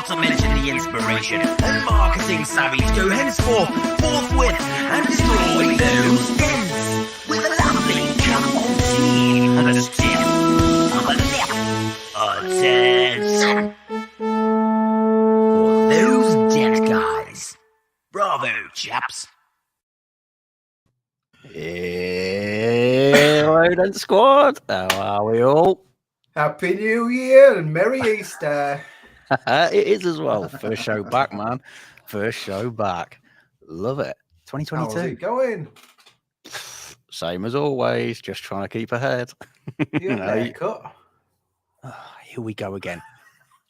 not to mention the inspiration and marketing savvies go henceforth, forthwith, and destroy those dents with a lovely cup of tea and a stiff of a lip. A dent. For those dent guys. Bravo, chaps. Hello, Dent Squad. How are we all? Happy New Year and Merry Easter. It is as well. First show back, man. First show back. Love it. 2022. How's it going? Same as always. Just trying to keep ahead. Your haircut. Here we go again.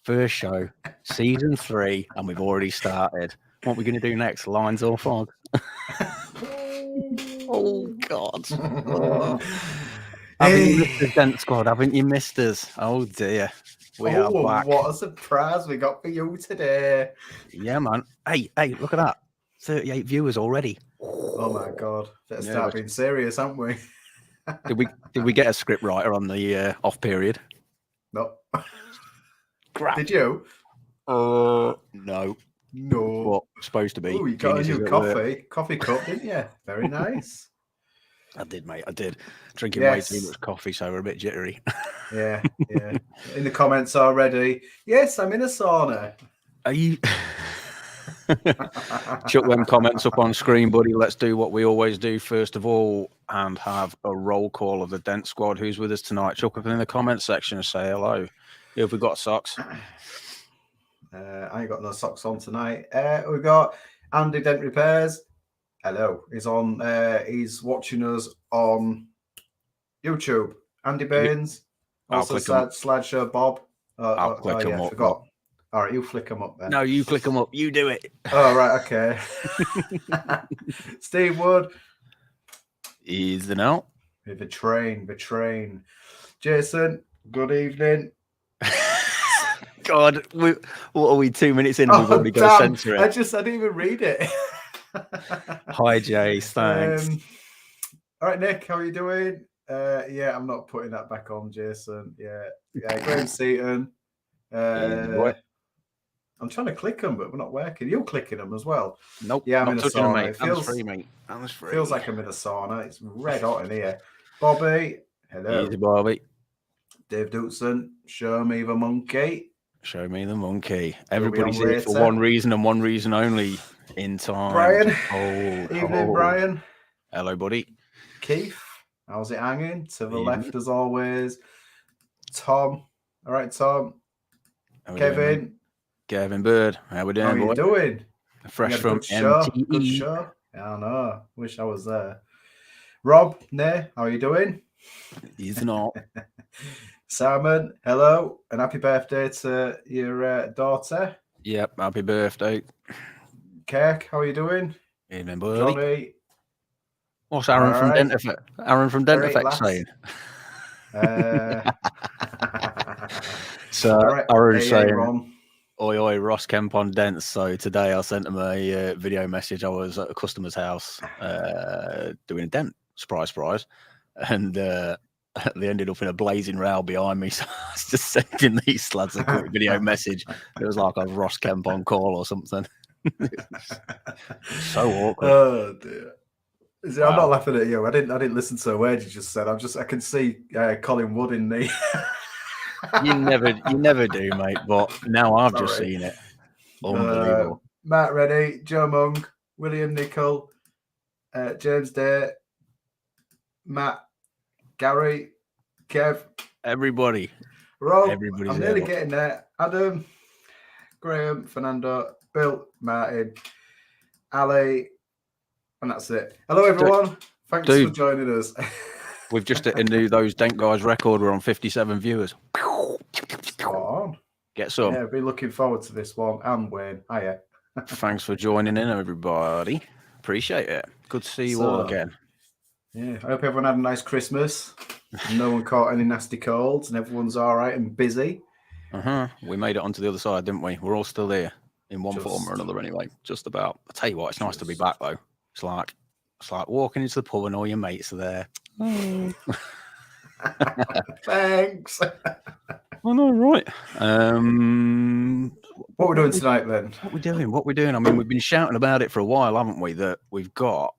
First show, season 3, and we've already started. What are we going to do next? Lines or fog? Oh, God. Oh. Haven't you missed us, Dent Squad? Haven't you missed us? Oh, dear. We are back. What a surprise we got for you today. Yeah, man. Hey, look at that. 38 viewers already. Oh, my God. Let's start being serious, haven't we? Did we get a script writer on the off period? No. Crap. Did you? No. No. What supposed to be? Oh, you got a new coffee cup, didn't you? Very nice. I did, mate. I did. Drinking way too much coffee, so we're a bit jittery. Yeah. In the comments already. Yes, I'm in a sauna. Are you? Chuck them comments up on screen, buddy. Let's do what we always do first of all and have a roll call of the Dent Squad. Who's with us tonight? Chuck up in the comment section and say hello. Who have we got? Socks? I ain't got no socks on tonight. We've got Andy Dent Repairs. Hello. He's on. He's watching us on YouTube. Andy Baines. Also Slideshow Bob. I'll click him up. Forgot. All right, you flick them up then. No, you click them up. You do it. Oh, right. Okay. Steve Wood. He's the note. The train. Jason. Good evening. God, what are we 2 minutes in and we've already got to censor it? I didn't even read it. Hi, Jace. Thanks. All right, Nick, how are you doing? Yeah, I'm not putting that back on, Jason. Yeah, Graham Seaton. I'm trying to click them, but we're not working. You're clicking them as well. Nope. Yeah, I'm in a sauna. Mate. It feels free, mate. Free. Feels like I'm in a sauna. It's red hot in here. Bobby, hello. Easy, Bobby. Dave Dootson, show me the monkey. Show me the monkey. Everybody's here for one reason and one reason only. In time. Brian. Evening, Brian. Hello, buddy. Keith, how's it hanging? To the left, as always. Tom. All right, Tom. Kevin. Kevin Bird. How we doing, How are you doing? Fresh from MTE. Good show. I know. Wish I was there. Rob, how are you doing? He's not. Simon, hello, and happy birthday to your daughter. Yep, happy birthday. Kirk, how are you doing? Evening, buddy. Johnny. What's Aaron from Dent Effect? Aaron from Dent Effect saying? So Aaron's saying, oi, Ross Kemp on Dents. So today I sent him a video message. I was at a customer's house doing a dent. Surprise. And they ended up in a blazing row behind me. So I was just sending these lads a quick video message. It was like I was Ross Kemp on call or something. So awkward. Oh dear. See, wow. I'm not laughing at you. I didn't listen to a word you just said. I can see Colin Wood in me. You never do, mate. But now I've just seen it. Unbelievable. Matt Rennie, Joe Mung, William Nicol, James Day, Matt, Gary, Kev, everybody. Rob, everybody's I'm nearly getting there. Adam, Graham, Fernando, Bill, Martin, Ali, and that's it. Hello, everyone. Thanks for joining us. We've just hit a new Those Dent Guys record. We're on 57 viewers. On. Get some. Yeah, be looking forward to this one. And Wayne, hiya. Thanks for joining in, everybody. Appreciate it. Good to see you all again. Yeah, I hope everyone had a nice Christmas. No one caught any nasty colds, and everyone's all right and busy. We made it onto the other side, didn't we? We're all still there in one form or another, anyway. Just about. I tell you what, it's nice to be back though. It's like walking into the pub and all your mates are there. Thanks. I know, right? What we're doing tonight, then? What we're doing? What we're doing? I mean, we've been shouting about it for a while, haven't we? That we've got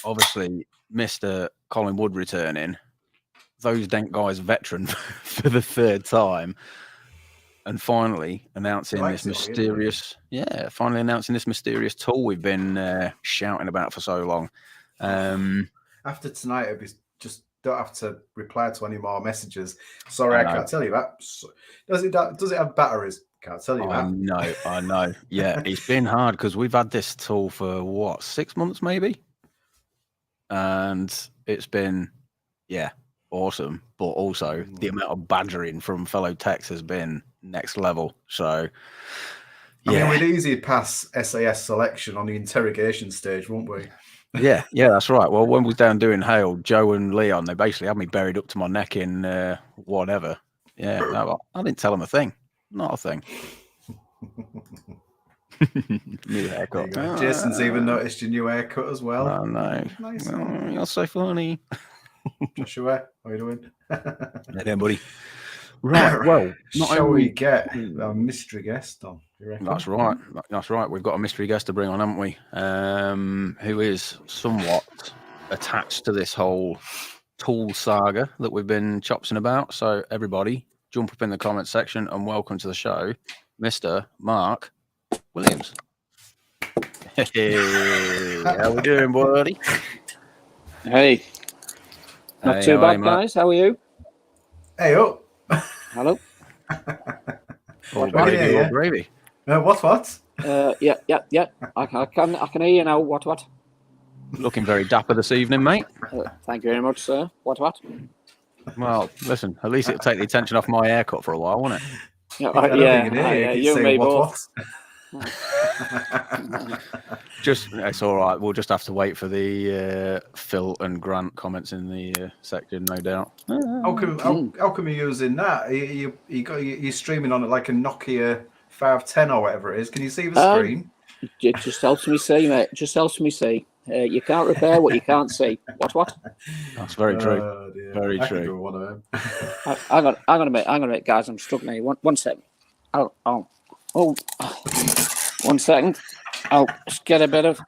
obviously Mr Colin Wood returning, Those Dent Guys veteran for the third time, and finally announcing this mysterious, finally announcing this mysterious tool we've been shouting about for so long. After tonight, it'll be just don't have to reply to any more messages. Sorry, I can't tell you that. Does it have batteries? Can't tell you that. I know. Yeah, it's been hard because we've had this tool for what, 6 months maybe, and it's been awesome. But also the amount of badgering from fellow techs has been next level. So I mean, we'd easily pass SAS selection on the interrogation stage, won't we? Yeah, that's right. Well, when we was down doing Hale, Joe and Leon, they basically had me buried up to my neck in whatever. Yeah, no, I didn't tell them a thing. Not a thing. New haircut. Jason's even noticed your new haircut as well. Oh, no. Nice. Oh, you're so funny. Joshua, how are you doing? Hey there, buddy. Right, well, shall we get our mystery guest on? That's right. That's right. We've got a mystery guest to bring on, haven't we? Who is somewhat attached to this whole tool saga that we've been chopsing about. So everybody, jump up in the comment section and welcome to the show, Mr. Mark Williams. Hey, how we doing, buddy? Hey. Not too bad, guys. How are you? Hey, up. Hello. What gravy? What? Yeah. I can hear you now. What? Looking very dapper this evening, mate. Thank you very much, sir. What? Well, listen, at least it'll take the attention off my haircut for a while, won't it? Yeah, you and me both. Just, it's all right. We'll just have to wait for the Phil and Grant comments in the section, no doubt. How come you're using that? You're streaming on it like a Nokia 510 or whatever it is. Can you see the screen? It just helps me see, mate. It just helps me see. You can't repair what you can't see. What? That's very true. Very true. Do one of them. I'm gonna make, guys. I'm struggling here. One second. Oh. 1 second. I'll just get a bit of.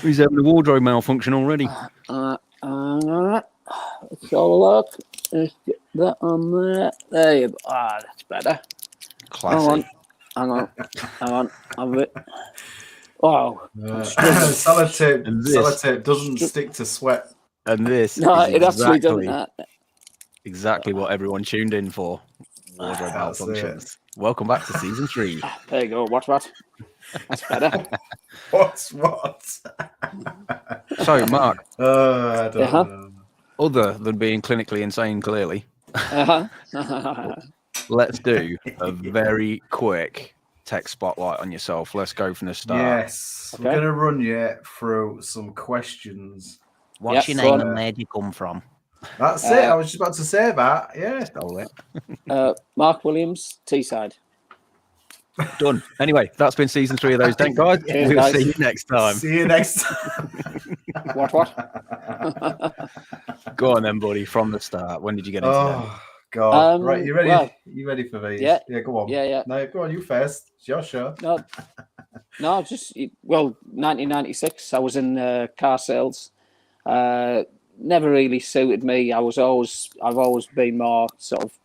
He's having the wardrobe malfunction already. Let's have a look. Let's get that on there. There you go. That's better. Classic. Hang on. Have it. Oh. Sellotape doesn't stick to sweat. And this it actually doesn't. Exactly what everyone tuned in for. Wardrobe malfunctions. Welcome back to season 3. There you go. What? That's better. What? So, Mark. I don't know. Other than being clinically insane, clearly, let's do a very quick tech spotlight on yourself. Let's go from the start. Yes. Okay. We're going to run you through some questions. What's your name and where do you come from? That's it. I was just about to say that. Yeah. Mark Williams, Teesside. Done. Anyway, that's been season 3 of Those Dent Guys. We'll see you next time. See you next time. What? Go on then, buddy, from the start. When did you get into that? God. Right, you ready? Well, you ready for these? Yeah, go on. Yeah. No, go on, you first. It's your show. No, 1996, I was in car sales. Never really suited me. I've always been more sort of,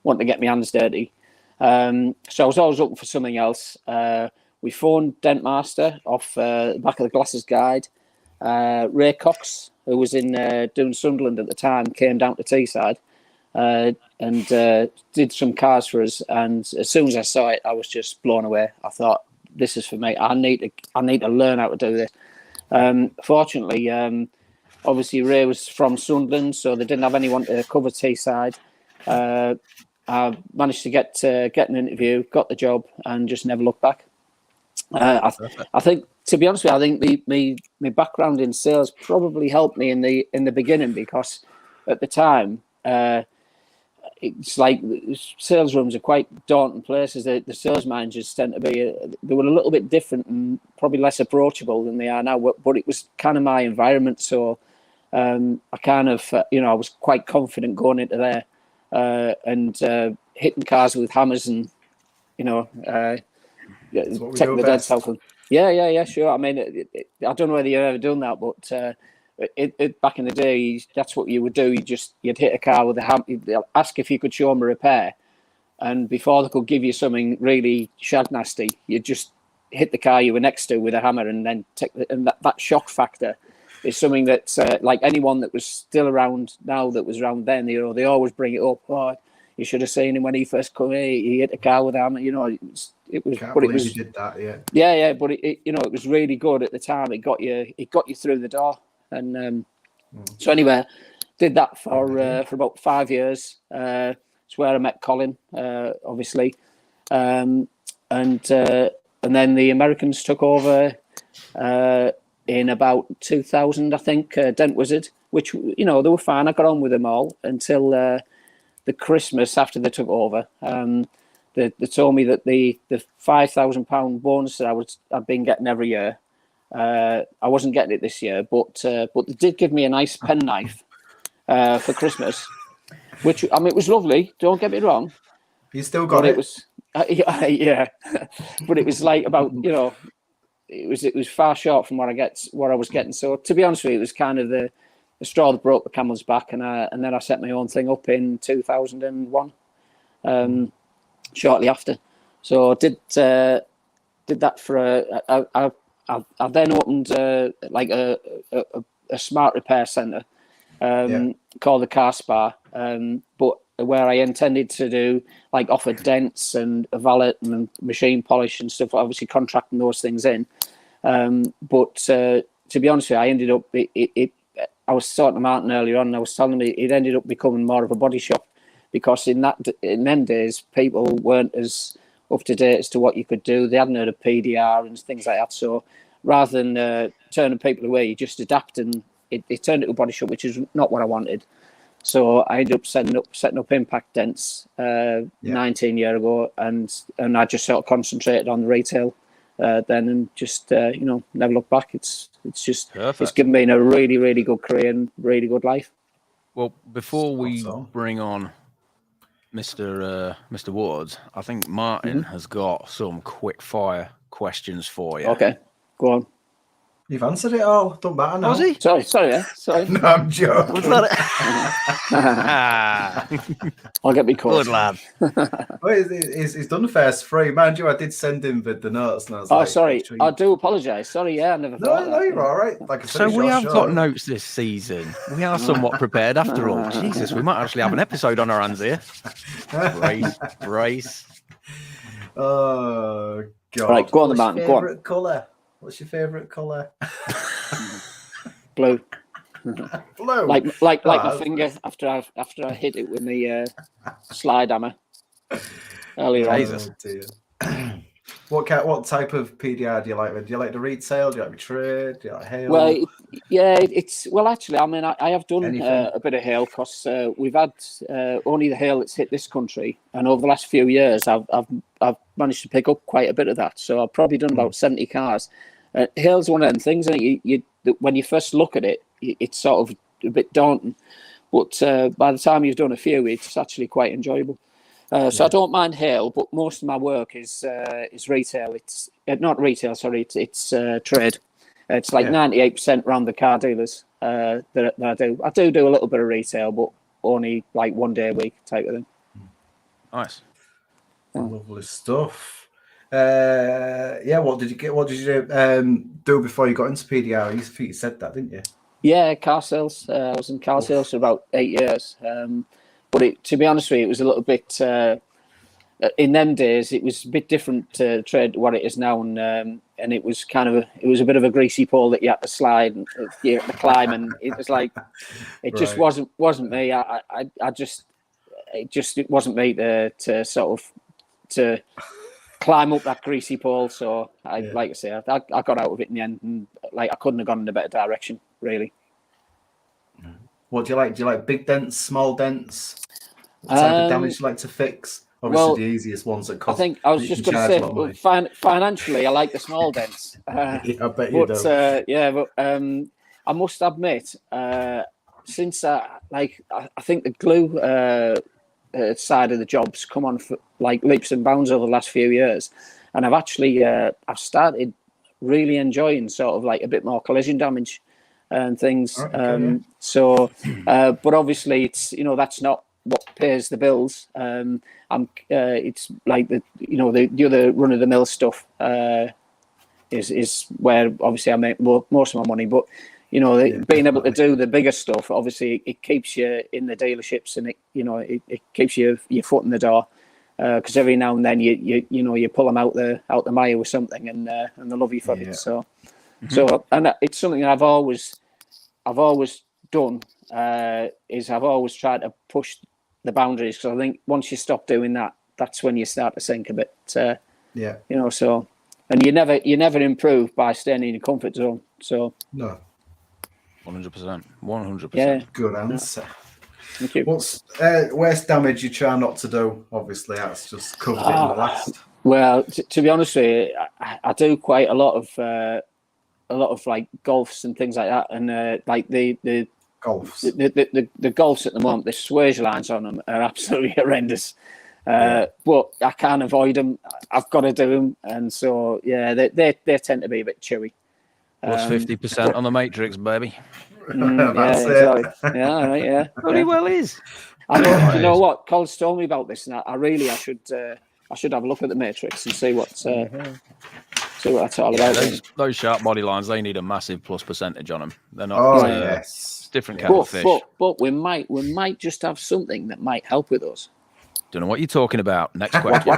wanting to get my hands dirty. So I was always looking for something else. We phoned Dentmaster off the back of the Glasses Guide. Ray Cox, who was in doing Sunderland at the time, came down to Teesside and did some cars for us. And as soon as I saw it, I was just blown away. I thought, this is for me. I need to learn how to do this. Fortunately, obviously Ray was from Sunderland, so they didn't have anyone to cover Teesside. I managed to get an interview, got the job, and just never looked back. I think, to be honest with you, I think my background in sales probably helped me in the beginning, because at the time, it's like sales rooms are quite daunting places. The sales managers tend to be they were a little bit different and probably less approachable than they are now. But it was kind of my environment, so I kind of I was quite confident going into there. and hitting cars with hammers and, taking the dents out. Yeah, sure. I mean, I don't know whether you've ever done that, but back in the day, that's what you would do. You'd hit a car with a hammer. You'd ask if you could show them a repair, and before they could give you something really shag nasty, you'd just hit the car you were next to with a hammer, and then that shock factor is something that like anyone that was still around now that was around then, they always bring it up. Oh, you should have seen him when he first come here. He hit a car with a hammer. It was. Can't but believe it was. You did that, yeah. Yeah. But it was really good at the time. It got you through the door, and so anyway, did that for about 5 years. It's where I met Colin, obviously, and then the Americans took over in about 2000, I think. Dent Wizard, which they were fine. I got on with them all until the Christmas after they took over. They told me that the £5,000 bonus that I'd been getting every year, I wasn't getting it this year, but they did give me a nice penknife for Christmas, which it was lovely. Don't get me wrong. You still got it. It was yeah, but it was like about it was far short from what I was getting. So to be honest with you, it was kind of the straw that broke the camel's back, and then I set my own thing up in 2001. Shortly after, so did that for I then opened like a smart repair centre called the Car Spa, but where I intended to do like offer dents and a valet and machine polish and stuff, obviously contracting those things in. But to be honest with you, I ended up I was talking to Martin earlier on, and I was telling him it ended up becoming more of a body shop. Because in them days, people weren't as up to date as to what you could do. They hadn't heard of PDR and things like that. So rather than turning people away, you just adapt, and it turned into a body shop, which is not what I wanted. So I ended up setting up Impact Dents 19 years ago, and I just sort of concentrated on the retail then, and just never looked back. It's just Perfect. It's given me a really, really good career and really good life. Well, before we bring on Mr. Woods, I think Martin has got some quick fire questions for you. Okay, go on. You've answered it all. Don't matter now. Was he? Sorry. No, I'm joking. Was that it? I'll get me caught. Good lad. Well, he's done the first three. Mind you, I did send him the notes. And I was sorry. I do apologise. Sorry, I never thought No, you're all right. Like I said, so we have got notes this season. We are somewhat prepared after all. Jesus, we might actually have an episode on our hands here. Brace. Oh, God. Right, go on, the man. Go on. Colour? What's your favourite colour? Blue. Blue. Like my finger after I hit it with my slide hammer earlier on. Jesus. What type of PDR do you like? Do you like the retail? Do you like the trade? Do you like hail? Well, actually, I mean, I have done a bit of hail because we've had only the hail that's hit this country, and over the last few years, I've managed to pick up quite a bit of that. So I've probably done about 70 cars. Hail's one of them things, and when you first look at it, it's sort of a bit daunting, but by the time you've done a few, it's actually quite enjoyable. So I don't mind hail, but most of my work is retail. It's not retail, sorry. It's trade. It's like 98% around the car dealers that I do. I do a little bit of retail, but only like 1 day a week type of thing. Nice. Lovely stuff. What did you do before you got into PDR? I think you said that, didn't you? Yeah, car sales. I was in car sales for about 8 years. But to be honest with you, it was a little bit, in them days, it was a bit different to trade what it is now. And it was it was a bit of a greasy pole that you had to slide and you had to climb. And it was like, it just wasn't me. It wasn't me to climb up that greasy pole. So like I say, I got out of it in the end, and like I couldn't have gone in a better direction, really. What do you like? Do you like big dents, small dents? What type of damage do you like to fix? Obviously, the easiest ones that cost. I think I was just going to say, financially, I like the small dents. I bet you do. But I must admit, since I think the glue side of the jobs come on for like leaps and bounds over the last few years, and I've actually I've started really enjoying sort of like a bit more collision damage and things. But obviously it's that's not what pays the bills. It's like the other run of the mill stuff is where obviously I make most of my money, but. Being able to do the bigger stuff, obviously, it keeps you in the dealerships, and it keeps your foot in the door. Because every now and then you pull them out the mire with something, and they love you for it. So and it's something I've always done. Is I've always tried to push the boundaries, because I think once you stop doing that, that's when you start to sink a bit. So and you never improve by staying in your comfort zone. So no. 100%. Yeah. Good answer. Thank you. What's worst damage you try not to do? Obviously, that's just covered it in the last. Well, to be honest with you, I do quite a lot of like golfs and things like that, and like the golfs. The golfs at the moment, the swage lines on them are absolutely horrendous. But I can't avoid them. I've got to do them, and so they tend to be a bit chewy. Plus 50% on the Matrix, baby. That's it. Yeah. Pretty well is. I know, you know what? Colin's told me about this, and I should have a look at the Matrix and see what that's all about. Those sharp body lines, they need a massive plus percentage on them. They're not. Oh yes, different kind of fish. But we might just have something that might help with us. Don't know what you're talking about. Next question.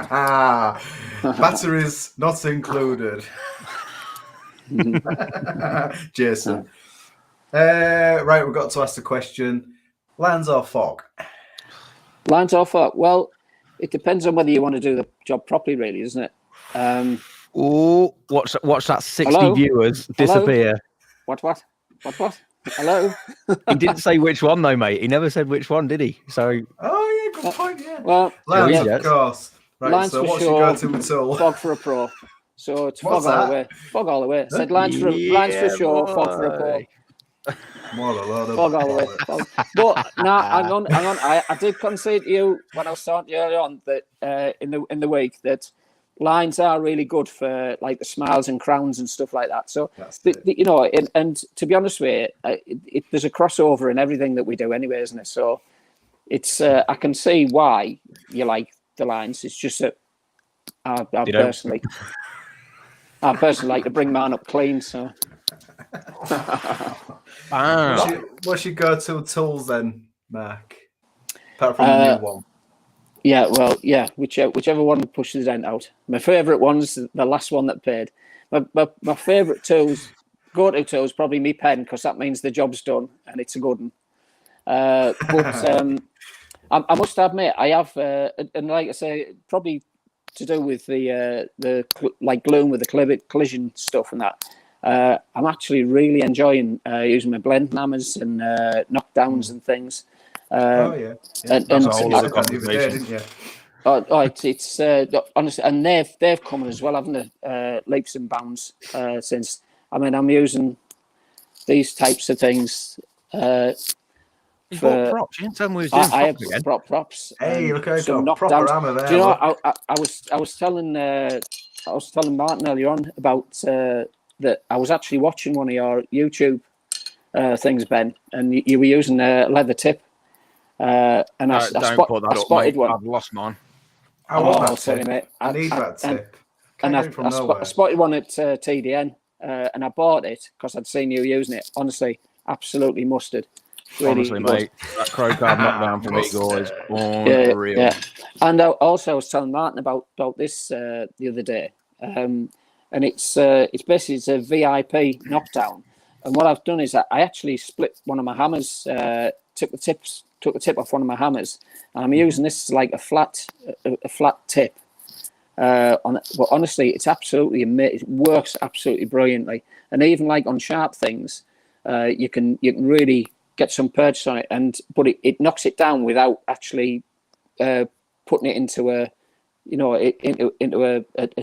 Batteries not included. Jason. Right, we've got to ask the question: lines or fog? Lines or fog? Well, it depends on whether you want to do the job properly, really, isn't it? Oh, watch that 60 Hello? viewers disappear. Hello? What? Hello? He didn't say which one though, mate. He never said which one, did he? So. Oh yeah, good point. Yeah. Well, lines, of course. Right. Lines so for what's sure. your go-to tool? Fog for a pro. So it's What's fog all that? the way. Fog all the way. Said lines for sure. Fog for a pro. Fog all the way. Fog. But hang on. I did concede to you when I was talking earlier on that in the week that lines are really good for like the smiles and crowns and stuff like that. So and to be honest with you, there's a crossover in everything that we do anyway, isn't it? So it's I can see why you like the lines. It's just that I personally like to bring mine up clean. So. What's your go-to tools then, Mark? Apart from the new one. Yeah, whichever one pushes the dent out. My favourite one's the last one that paid. My favourite go-to tools, probably me pen, because that means the job's done and it's a good one. But I must admit, I have, and like I say, probably to do with the like gluing with the collision stuff and that. I'm actually really enjoying using my blend hammers and knockdowns and things. And it's honestly, and they've come as well, haven't they? Leaps and bounds since. I mean, I'm using these types of things. You bought props. You didn't tell me we was I have again. props. Hey, look at some that proper hammer there. Do you know? I was telling Martin earlier on about that I was actually watching one of your YouTube things, Ben, and you were using a leather tip. And I spotted one. I've lost mine. I'll tell you, mate. I need that tip. And I spotted one at TDN, and I bought it because I'd seen you using it. Honestly, absolutely mustard. Really honestly, mate, that crow crab knockdown from Eagle is unreal. Yeah. And also I was telling Martin about this the other day, and it's basically a VIP knockdown. And what I've done is I actually split one of my hammers, took the tip off one of my hammers, and I'm using this as like a flat tip on it. But honestly, it's absolutely amazing. It works absolutely brilliantly. And even like on sharp things, you can really get some purchase on it, but it knocks it down without actually putting it into a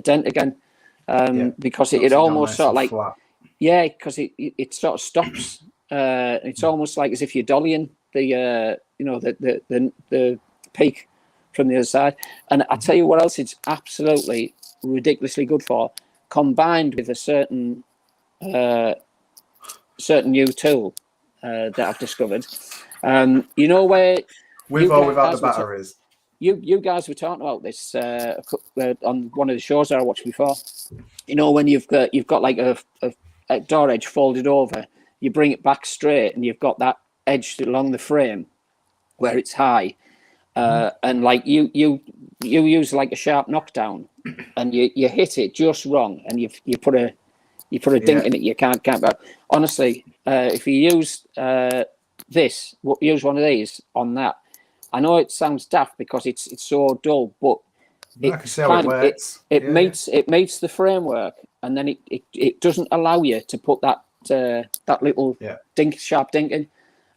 dent again, because it almost sort of like flat. Yeah, because it sort of stops. It's almost like as if you're dollying the peak from the other side. And I tell you what else it's absolutely ridiculously good for, combined with a certain new tool that I've discovered. You know where With or without the batteries. You guys were talking about this on one of the shows that I watched before. You know, when you've got like a door edge folded over, you bring it back straight, and you've got that edge along the frame where it's high, and like you use like a sharp knockdown, and you hit it just wrong, and you put a dink in it. You can't back. Honestly, if you use use one of these on that. I know it sounds daft because it's so dull, but it meets the framework, and then it doesn't allow you to put that little sharp dink in.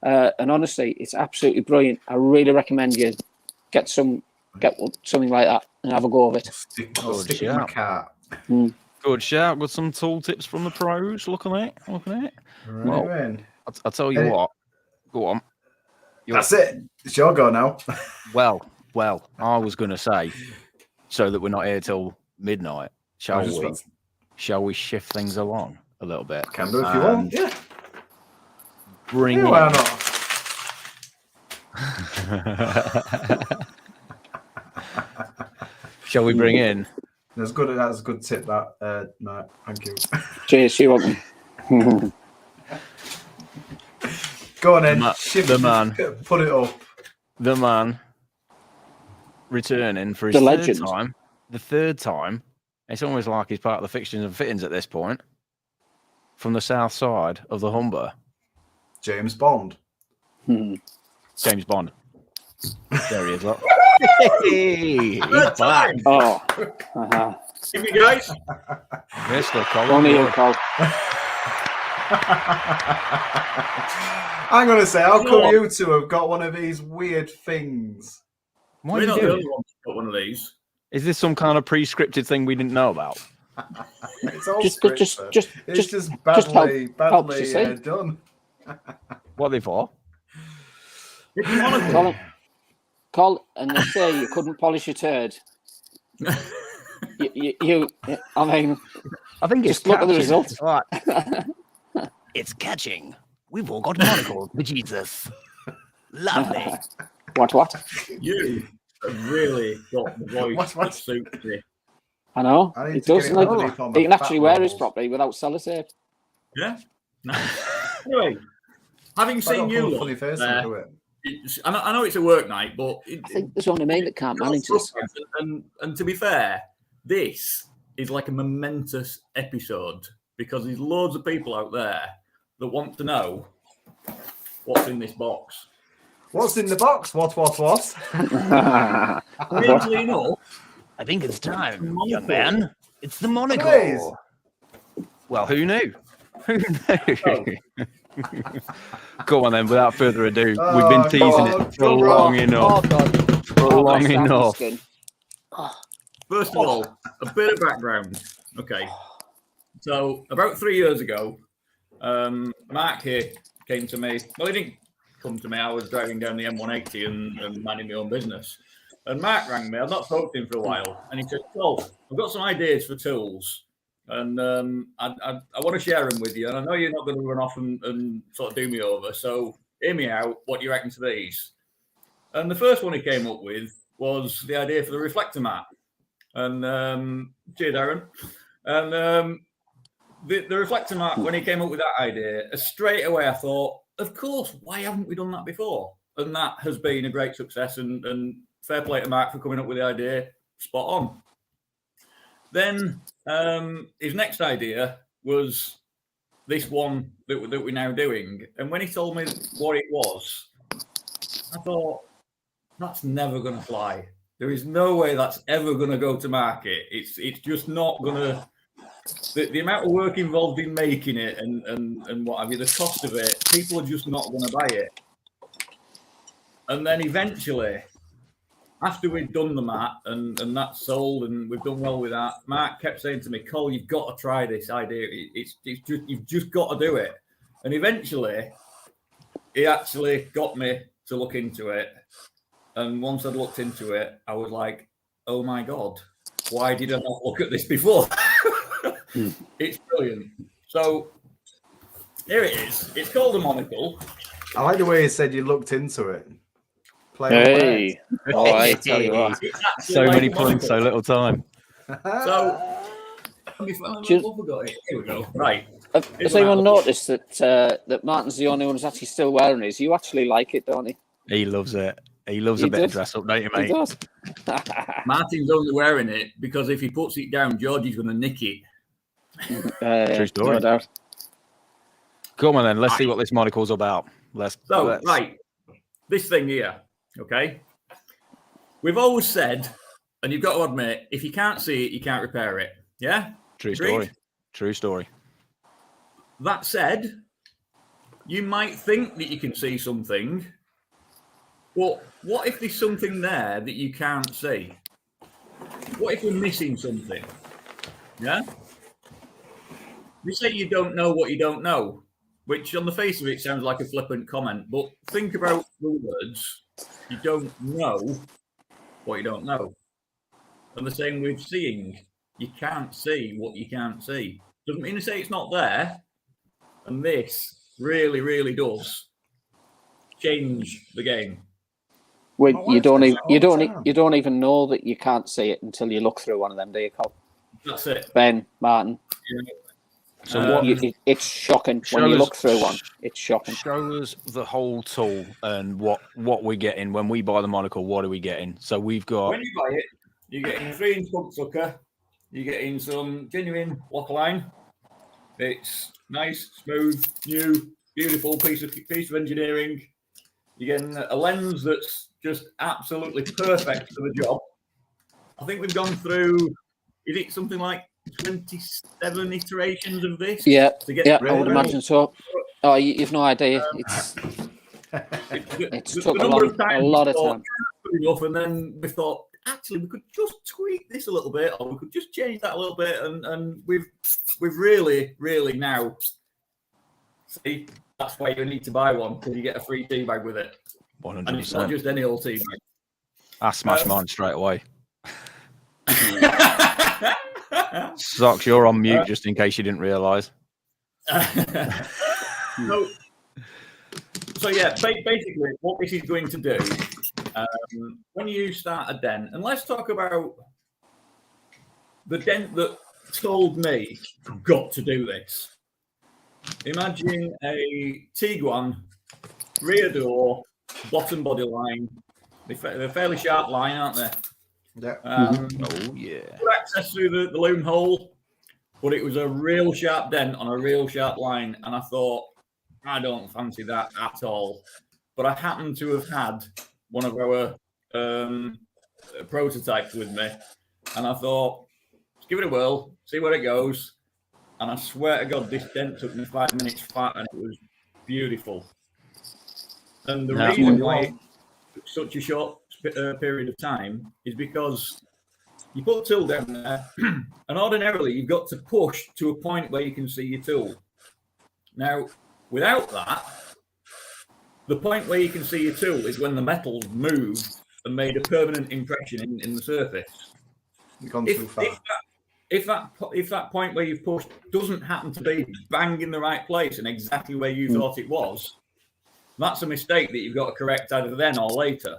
And honestly, it's absolutely brilliant. I really recommend you get something like that and have a go of it. I'll stick it in my car. Good shout. Got some tool tips from the pros. Look at it. Right, well, I'll tell you what. Go on. That's it. It's your go now. Well, I was going to say, so that we're not here till midnight, shall we shift things along a little bit? Can do if you want, yeah. Bring in. Why not? Shall we bring in? That's good. That's a good tip, that, Matt. Thank you. Cheers, you're welcome. Go on then. The man. Put it up. The man returning for his third time. The third time. It's almost like he's part of the fixtures and fittings at this point. From the south side of the Humber. James Bond. James Bond. There he is. Look. Hey, he's back. Oh. Give me, guys. Mr. Colin. Only you, Col. I'm going to say, how come you two have got one of these weird things? What We're are not you the doing? only ones who've got one of these. Is this some kind of pre-scripted thing we didn't know about? It's all Just badly help done. What are they for? Col, and they say you couldn't polish a turd. I mean, I think it's just look at the results. Right. It's catching. We've all got monocles for Jesus. Lovely. What? You have really got the voice that suits you. I know. It does. Like, you can actually wear this rolls. properly without sellotape. Yeah. Anyway, having seen you, funny face and do it. I know it's a work night, but I think there's only me that can't manage this. And to be fair, this is like a momentous episode because there's loads of people out there that want to know what's in this box. What's in the box? What? Weirdly enough, I think it's time, young man. It's the monocle. Please. Well, who knew? Who knew? Go on then, without further ado. We've been teasing it for long enough. Long enough. First of all, a bit of background. Okay. So, about 3 years ago, Mark here came to me. Well, he didn't come to me. I was driving down the M180 and minding my own business. And Mark rang me. I've not spoken to him for a while. And he said, "Oh, I've got some ideas for tools. And I want to share them with you. And I know you're not going to run off and sort of do me over. So hear me out. What do you reckon to these?" And the first one he came up with was the idea for the reflector mat. And cheers, Aaron. And the reflector mat, when he came up with that idea, straight away I thought, of course, why haven't we done that before? And that has been a great success. And fair play to Mark for coming up with the idea. Spot on. Then his next idea was this one that we're now doing. And when he told me what it was, I thought, that's never going to fly. There is no way that's ever going to go to market. It's just not going to... The amount of work involved in making it and what have you, the cost of it, people are just not going to buy it. And then eventually... after we'd done the mat and that sold and we've done well with that, Mark kept saying to me, "Cole, you've got to try this idea. It's just you've just got to do it." And eventually, he actually got me to look into it. And once I'd looked into it, I was like, oh my God, why did I not look at this before? It's brilliant. So here it is. It's called a monocle. I like the way you said you looked into it. Play Hey, oh, I tell you what. It's actually So like many a points, so monocle. little time. So, here we go. Right. Has anyone noticed that that Martin's the only one who's actually still wearing his? You actually like it, don't you? He loves it. He loves He a bit of does. dress up, don't you, He mate? does. Martin's only wearing it because if he puts it down, Georgie's going to nick it. True story. No doubt. Come on then, let's see what this monocle's about. Let's. Right, this thing here, okay? We've always said, and you've got to admit, if you can't see it, you can't repair it. Yeah? True Agreed? story. True story. That said, you might think that you can see something, but what if there's something there that you can't see? What if we're missing something? Yeah? You say you don't know what you don't know, which on the face of it sounds like a flippant comment, but think about the words. You don't know what you don't know. And the same with seeing. You can't see what you can't see. Doesn't mean to say it's not there. And this really, really does change the game. Well, you don't even know that you can't see it until you look through one of them, do you, Col? That's it. Ben, Martin. So it's shocking when you look through one. It's shocking. Show us the whole tool and what we're getting when we buy the monocle. What are we getting? So we've got. When you buy it, you're getting a 3-inch pump sucker. You're getting some genuine lock line. It's nice, smooth, new, beautiful piece of engineering. You're getting a lens that's just absolutely perfect for the job. I think we've gone through. Is it something like 27 iterations of this? Yeah, really? I would imagine so. Oh, you've no idea. It's took a lot of time. Enough, and then we thought, actually, we could just tweak this a little bit, or we could just change that a little bit, and we've really, really now. See, that's why you need to buy one, because you get a free tea bag with it. 100%. And it's not just any old tea bag. I smashed mine straight away. Socks, you're on mute just in case you didn't realise. So yeah, basically what this is going to do, when you start a dent, and let's talk about the dent that told me I've got to do this. Imagine a Tiguan, rear door, bottom body line. They're a fairly sharp line, aren't they? Yeah. Oh yeah. Good access through the loom hole, but it was a real sharp dent on a real sharp line, and I thought, I don't fancy that at all. But I happened to have had one of our prototypes with me, and I thought, let's give it a whirl, see where it goes. And I swear to God, this dent took me 5 minutes flat, and it was beautiful. And the reason why it took such a short period of time is because you put the tool down there, and ordinarily you've got to push to a point where you can see your tool. Now, without that, the point where you can see your tool is when the metal's moved and made a permanent impression in the surface. You've gone too far. If that point where you've pushed doesn't happen to be bang in the right place and exactly where you thought it was, that's a mistake that you've got to correct either then or later.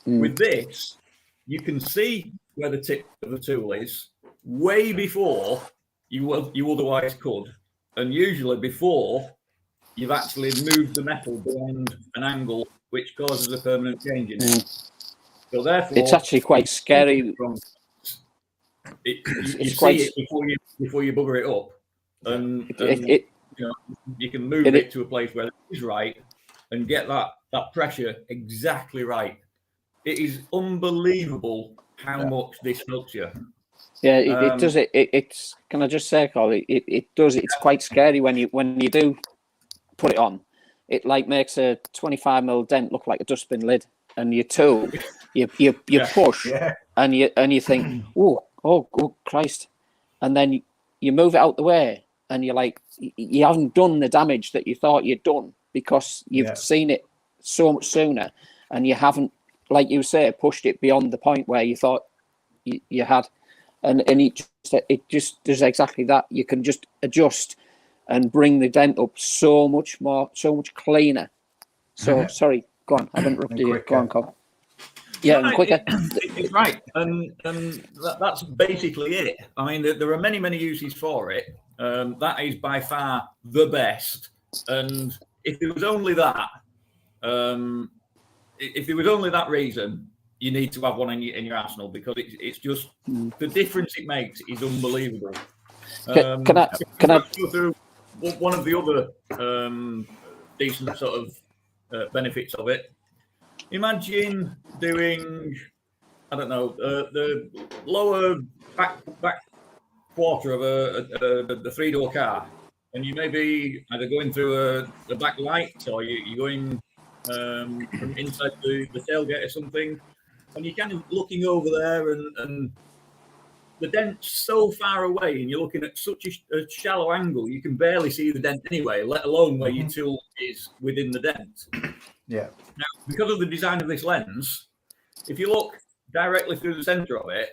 With this, you can see where the tip of the tool is way before you otherwise could, and usually before you've actually moved the metal beyond an angle which causes a permanent change in it. So therefore, it's actually quite scary. You see it before you bugger it up, and you can move it to a place where it is right and get that pressure exactly right. It is unbelievable how much this helps you. Yeah, it does. It's. Can I just say, Colin? It does. It's quite scary when you do put it on. It like makes a 25mm dent look like a dustbin lid, and your tool, you push, and you think, oh Christ, and then you move it out the way, and you're like, you haven't done the damage that you thought you'd done because you've seen it so much sooner, and you haven't like you say, pushed it beyond the point where you thought you had, and it just does exactly that. You can just adjust and bring the dent up so much cleaner. So sorry, go on. I've interrupted you. Go on, Colin. Yeah, and quicker. It's right, and that's basically it. I mean, there are many uses for it. That is by far the best. And if there was only that, reason, you need to have one in your arsenal, because it's just the difference it makes is unbelievable. Can I go through one of the other decent sort of benefits of it? Imagine doing, I don't know, the lower back quarter of the 3-door car, and you may be either going through a back light, or you're going from inside the tailgate or something, and you're kind of looking over there, and the dent's so far away, and you're looking at such a shallow angle, you can barely see the dent anyway, let alone where your tool is within the dent. Yeah. Now, because of the design of this lens, if you look directly through the center of it,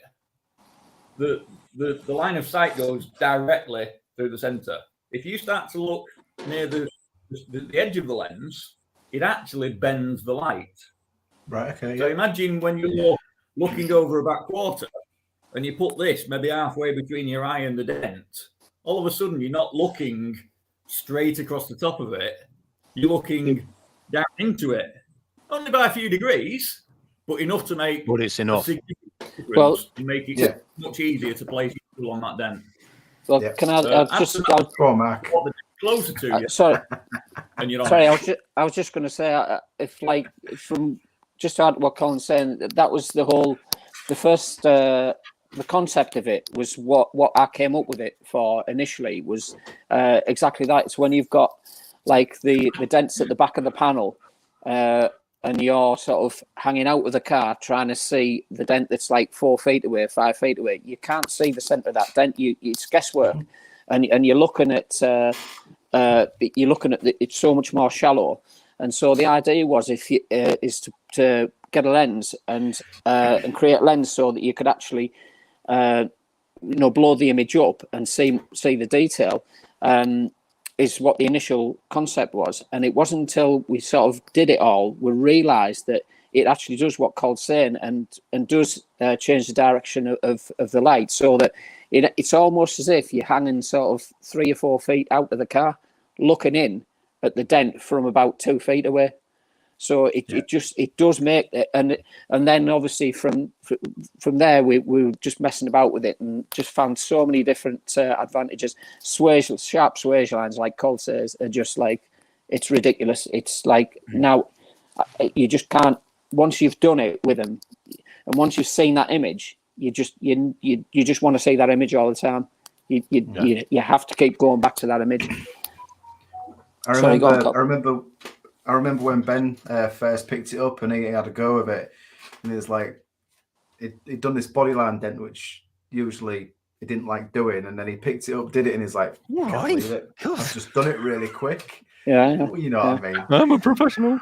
the line of sight goes directly through the center. If you start to look near the edge of the lens, it actually bends the light. Right. Okay. So imagine when you're looking over a back quarter and you put this maybe halfway between your eye and the dent, all of a sudden you're not looking straight across the top of it. You're looking down into it, only by a few degrees, but enough to make. But it's enough. Well, to make it much easier to place it on that dent. Well, can I just go on, Mark. Closer to you? Sorry, and you're on. Sorry. I was just going to say, if like from just to add what Colin's saying, that was the first. The concept of it was what I came up with it for initially was exactly that. It's when you've got like the dents at the back of the panel, and you're sort of hanging out with the car trying to see the dent that's like 4 feet away, 5 feet away. You can't see the centre of that dent. It's guesswork, and you're looking at it's so much more shallow. And so the idea was is to get a lens and create a lens so that you could actually blow the image up and see the detail. Is what the initial concept was. And it wasn't until we sort of did it all, we realised that it actually does what Colin's saying and does change the direction of the light, so that it's almost as if you're hanging sort of 3 or 4 feet out of the car, looking in at the dent from about 2 feet away. So it does make it, and then obviously from there we were just messing about with it and just found so many different advantages. Sharp swage lines, like Cole says, are just like, it's ridiculous. It's like now you just can't, once you've done it with them, and once you've seen that image, you just want to see that image all the time. You have to keep going back to that image. I remember when Ben first picked it up and he had a go of it, and it was like he'd done this bodyline dent, which usually he didn't like doing, and then he picked it up, did it, and he's like, "Can't believe it! I've just done it really quick." Yeah. Well, you know what I mean. I'm a professional.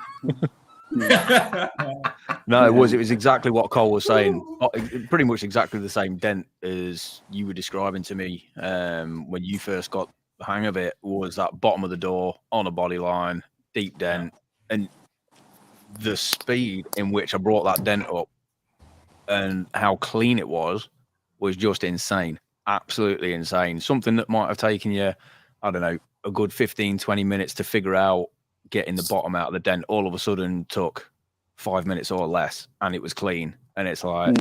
No, it was exactly what Cole was saying. Pretty much exactly the same dent as you were describing to me when you first got the hang of it. Was that bottom of the door on a body line, deep dent, and the speed in which I brought that dent up and how clean it was just insane. Absolutely insane. Something that might have taken you, I don't know, a good 15-20 minutes to figure out getting the bottom out of the dent, all of a sudden took 5 minutes or less, and it was clean. And it's like,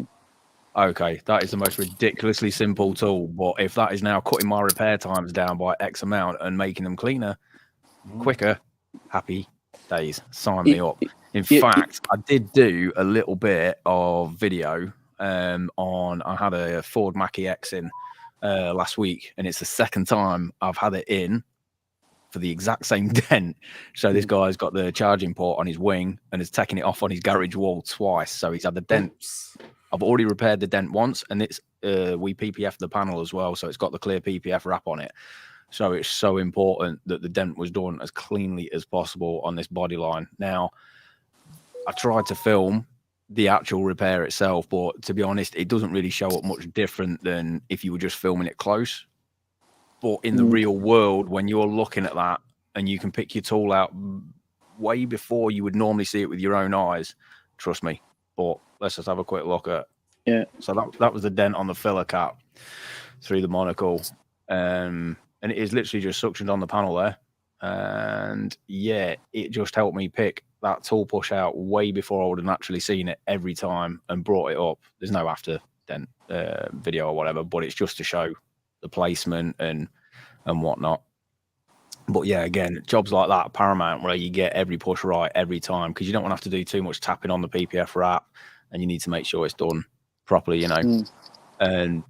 okay, that is the most ridiculously simple tool, but if that is now cutting my repair times down by X amount and making them cleaner, quicker, happy days. Sign me up. In fact, I did do a little bit of video I had a Ford Mach-E-X in last week, and it's the second time I've had it in for the exact same dent. So this guy's got the charging port on his wing and is taking it off on his garage wall twice. So he's had the dents. I've already repaired the dent once, and it's we PPF the panel as well, so it's got the clear PPF wrap on it. So it's so important that the dent was done as cleanly as possible on this body line. Now, I tried to film the actual repair itself. But to be honest, it doesn't really show up much different than if you were just filming it close. But in the real world, when you're looking at that and you can pick your tool out way before you would normally see it with your own eyes, trust me. But let's just have a quick look at. Yeah. So that was the dent on the filler cap through the monocle, and it is literally just suctioned on the panel there. And yeah, it just helped me pick that tool push out way before I would have naturally seen it every time and brought it up. There's no after dent video or whatever, but it's just to show the placement and whatnot. But yeah, again, jobs like that are paramount, where you get every push right every time, because you don't want to have to do too much tapping on the PPF wrap, and you need to make sure it's done properly, you know. And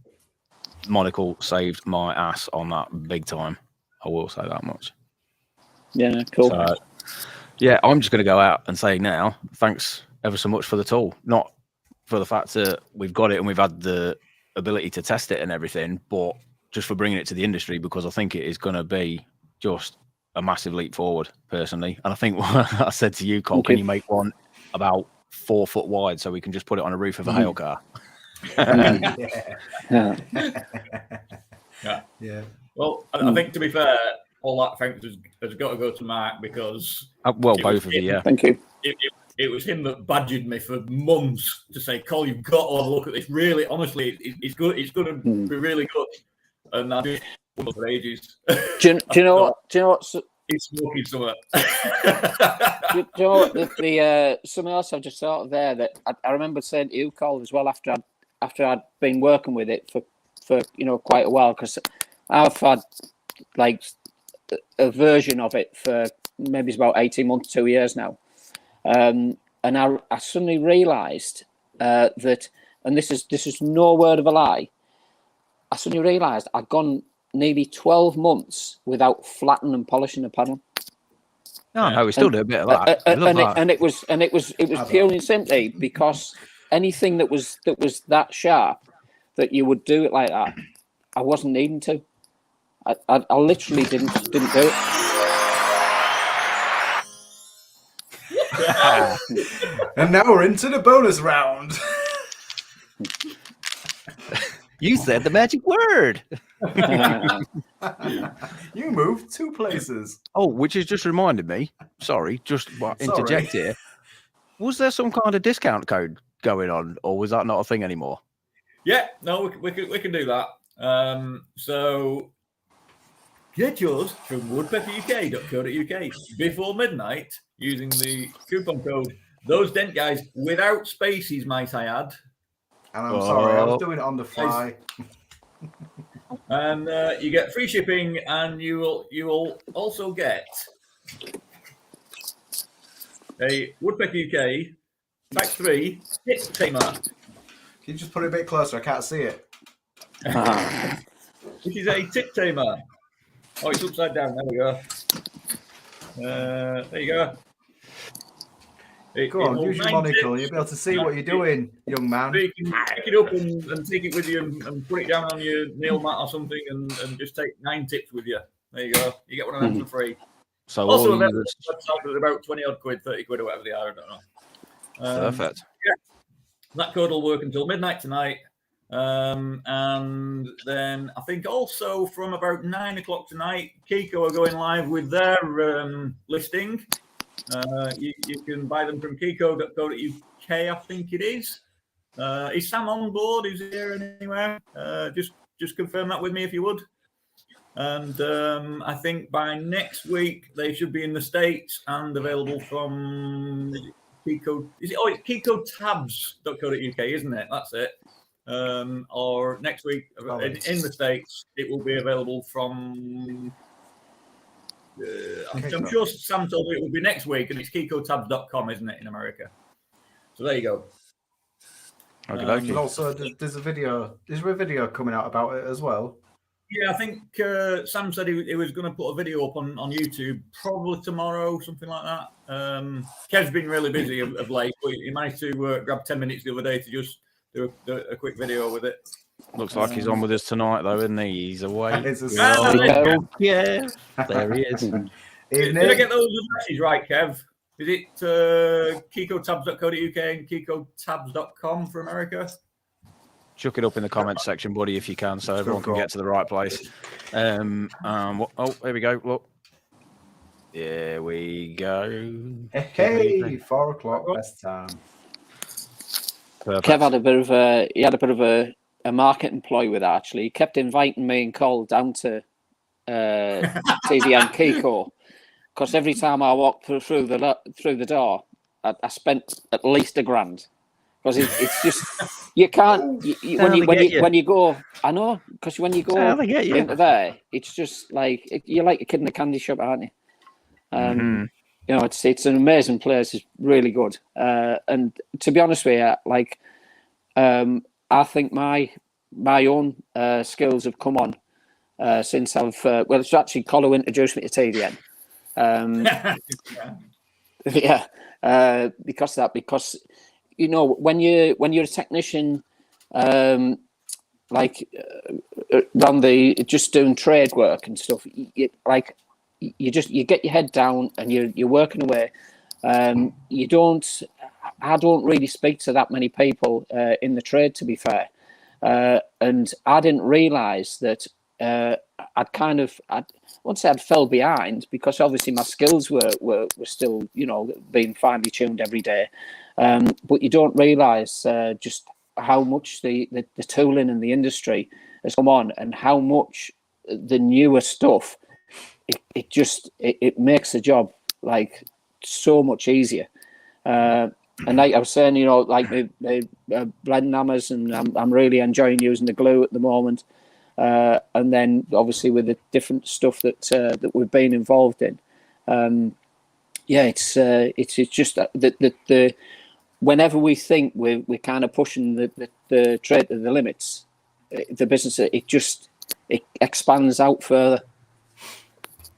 monocle saved my ass on that big time. I will say that much. Yeah, cool. So, yeah, I'm just going to go out and say now, thanks ever so much for the tool. Not for the fact that we've got it and we've had the ability to test it and everything, but just for bringing it to the industry, because I think it is going to be just a massive leap forward, personally. And I think what I said to you, Cole, can you make one about 4 foot wide so we can just put it on a roof of a hail car? Yeah. Well, I think, to be fair, all that thanks has got to go to Mark, because well, both of you, yeah. Thank you. It was him that badgered me for months to say, "Cole, you've got to have a look at this. Really, honestly, it's good. It's going to be really good." And I did for ages. Do you know what? It's smoking somewhere. Do you know what? Something else I've just thought of there that I remember saying to you, Cole, as well, after I'd been working with it for quite a while, because I've had like a version of it for maybe it's about 18 months, 2 years now. And I suddenly realised that, and this is no word of a lie, I suddenly realised I'd gone nearly 12 months without flattening and polishing a panel. No, we still do a bit of that. And it was purely and simply because anything that was that sharp that you would do it like that, I wasn't needing to. I literally didn't do it. And now we're into the bonus round. You said the magic word. You moved 2 places. Oh, which has just reminded me. Sorry, just interject here. Was there some kind of discount code going on, or was that not a thing anymore? Yeah, no, we can do that. So get yours from woodpeckeruk.co.uk before midnight using the coupon code Those Dent Guys, without spaces, might I add. And I'm sorry, I was doing it on the fly. And you get free shipping, and you will also get a Woodpecker UK Pack 3 tip tamer. Can you just put it a bit closer? I can't see it. Which is a tip tamer. Oh, it's upside down. There we go. There you go. Go on, use your monocle. You'll be able to see what you're doing, young man. So you can pick it up and take it with you and put it down on your nail mat or something and just take 9 tips with you. There you go. You get one of them for free. So also, the website is about 20 odd quid, 30 quid or whatever they are. I don't know. Perfect. Yeah. That code will work until midnight tonight. And then I think also from about 9 o'clock tonight, Kiko are going live with their listing. You can buy them from kiko.co.uk, I think it is. Is Sam on board? Is he here anywhere? Just confirm that with me if you would. And I think by next week they should be in the States and available from Kiko. It's kikotabs.co.uk, isn't it? That's it. Or next week in the States, it will be available from. I'm sure Sam told me it will be next week, and it's kikotabs.com, isn't it, in America? So there you go. And also, there's a video. Is there a video coming out about it as well? Yeah, I think Sam said he was going to put a video up on YouTube probably tomorrow, something like that. Kev's been really busy of late, but he managed to grab 10 minutes the other day to just do a quick video with it. Looks like he's on with us tonight, though, isn't he? He's away. Yeah, there he is. Did I get those addresses right, Kev? Is it KikoTabs.co.uk and KikoTabs.com for America? Chuck it up in the comments section, buddy, if you can, so everyone can get to the right place. Oh, here we go. Look. There we go. Hey, 4 o'clock best time. Perfect. Kev had a bit of a marketing ploy with that, actually. He kept inviting me and Cole down to TDM Kiko, because every time I walked through the door, I spent at least $1,000. Because it's just you can't when you go. I know, because when you go into there, it's just like you're like a kid in a candy shop, aren't you? You know, it's an amazing place. It's really good. And to be honest with you, like I think my own skills have come on since I've well, it's actually Colin who introduced me to TDN. Because you know, when you're a technician, around just doing trade work and stuff, you get your head down and you're working away. I don't really speak to that many people in the trade, to be fair, and I didn't realise that I won't say I'd fell behind, because obviously my skills were still, you know, being finely tuned every day. But you don't realise just how much the tooling in the industry has come on, and how much the newer stuff it makes the job like so much easier. And like I was saying, you know, like the blend hammers, and I'm really enjoying using the glue at the moment. And then obviously with the different stuff that we've been involved in, it's just that whenever we think we're kind of pushing the trade to the limits, the business it expands out further.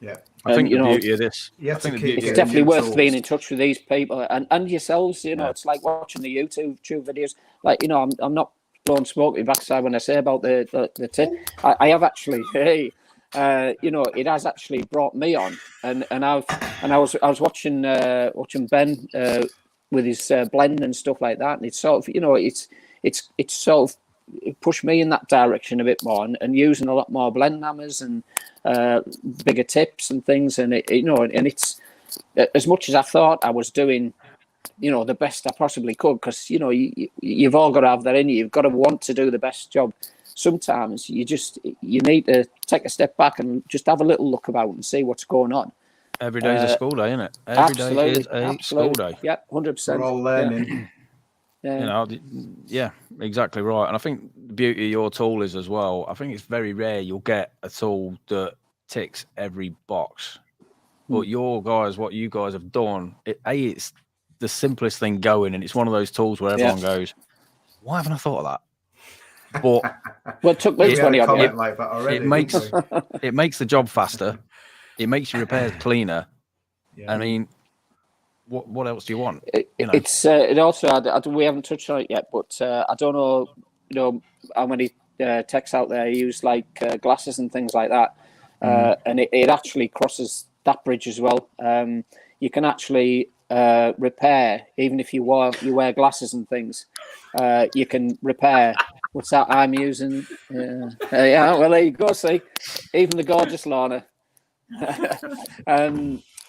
Yeah, I think the beauty of this. Yeah, it's definitely worth being in touch with these people and yourselves. You know, it's like watching the YouTube videos. Like, you know, I'm not blowing smoke at your backside when I say about the tip. I have actually, you know, it has actually brought me on, and I was watching Ben with his blend and stuff like that, and it's sort of, you know, it's sort of pushed me in that direction a bit more, and using a lot more blend hammers and bigger tips and things, and you know, and it's as much as I thought I was doing, you know, the best I possibly could, because, you know, you've all got to have that in you. You've got to want to do the best job. Sometimes you need to take a step back and just have a little look about and see what's going on. Every day is a school day, isn't it? Every day is a school day. Yeah, 100%. We're all learning. Yeah. You know, yeah, exactly right. And I think the beauty of your tool is as well, I think it's very rare you'll get a tool that ticks every box. But what you guys have done, it's the simplest thing going, and it's one of those tools where everyone goes, why haven't I thought of that? But well, it took me 20 odd years. Like that already, it makes the job faster. It makes your repairs cleaner. Yeah. I mean, what else do you want? You know? It also we haven't touched on it yet, but I don't know, you know, how many techs out there use like glasses and things like that, and it actually crosses that bridge as well. You can actually repair, even if you wear glasses and things. You can repair. What's that I'm using? Yeah, well, there you go. See, even the gorgeous Lorna.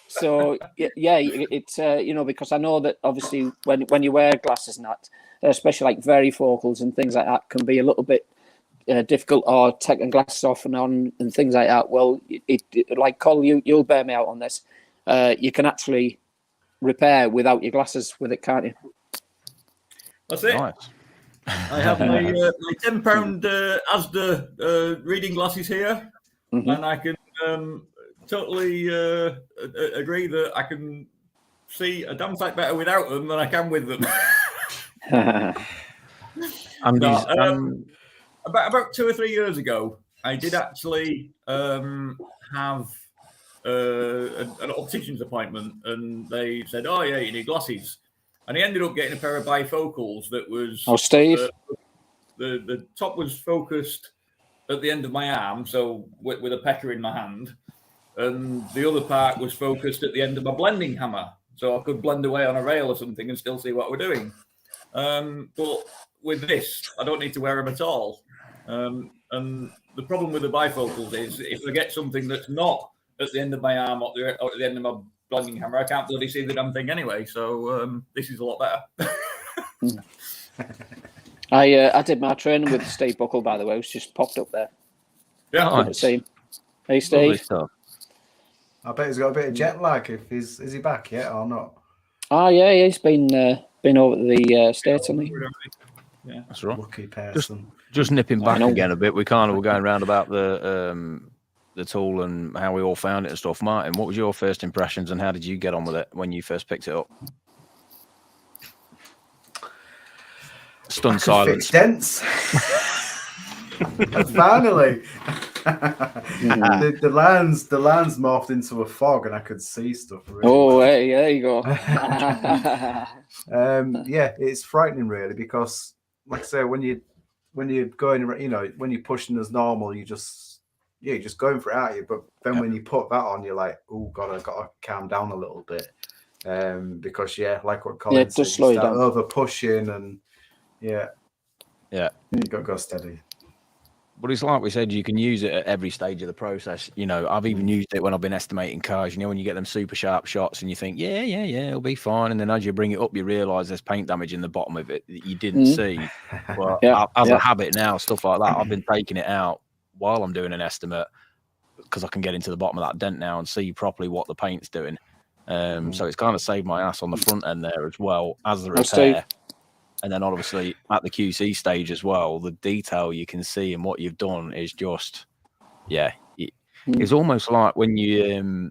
So yeah, it's you know, because I know that obviously when you wear glasses and that, especially like varifocals and things like that, can be a little bit difficult, or taking glasses off and on and things like that. Well, it like Col, you'll bear me out on this. You can actually repair without your glasses with it, can't you? That's it. Nice. I have my £10 Asda reading glasses here, and I can totally agree that I can see a damn sight better without them than I can with them. About 2 or 3 years ago, I did actually have an optician's appointment, and they said, "Oh yeah, you need glasses," and he ended up getting a pair of bifocals that was. Oh, Steve. The top was focused at the end of my arm, so with a pecker in my hand, and the other part was focused at the end of my blending hammer. so I could blend away on a rail or something and still see what we're doing. But with this, I don't need to wear them at all. And the problem with the bifocals is if I get something that's not at the end of my arm or at the end of my blending camera, I can't bloody see the damn thing anyway. So this is a lot better. I did my training with Steve Buckle, by the way. It's just popped up there. Yeah, Oh, Good to see him. Hey, Lovely Steve. stuff. I bet he's got a bit of jet lag. Is he back yet or not? Oh, yeah, he's been over to the States, hasn't he? Yeah, That's right. Lucky person. Just nipping back know. again a bit. We're going round about the tool and how we all found it and stuff. Martin, what was your first impressions and how did you get on with it when you first picked it up? Stunned silence. Fix dents. Finally, the lands morphed into a fog, and I could see stuff. Really Oh, well. hey, there you go. Yeah, it's frightening, really, because, like I say, when you're going, when you're pushing as normal, you're just going for it, aren't you? But then when you put that on, you're like, oh god, I've got to calm down a little bit, because like what Colin said, slow you start down. over pushing, and you got to go steady. But it's like we said, you can use it at every stage of the process. I've even used it when I've been estimating cars. When you get them super sharp shots and you think, yeah, it'll be fine. And then as you bring it up, you realise there's paint damage in the bottom of it that you didn't see. But as a habit now, stuff like that, I've been taking it out while I'm doing an estimate because I can get into the bottom of that dent now and see properly what the paint's doing. So it's kind of saved my ass on the front end there as well as the repair. And then obviously at the QC stage as well, the detail you can see in what you've done is just, it's almost like when you,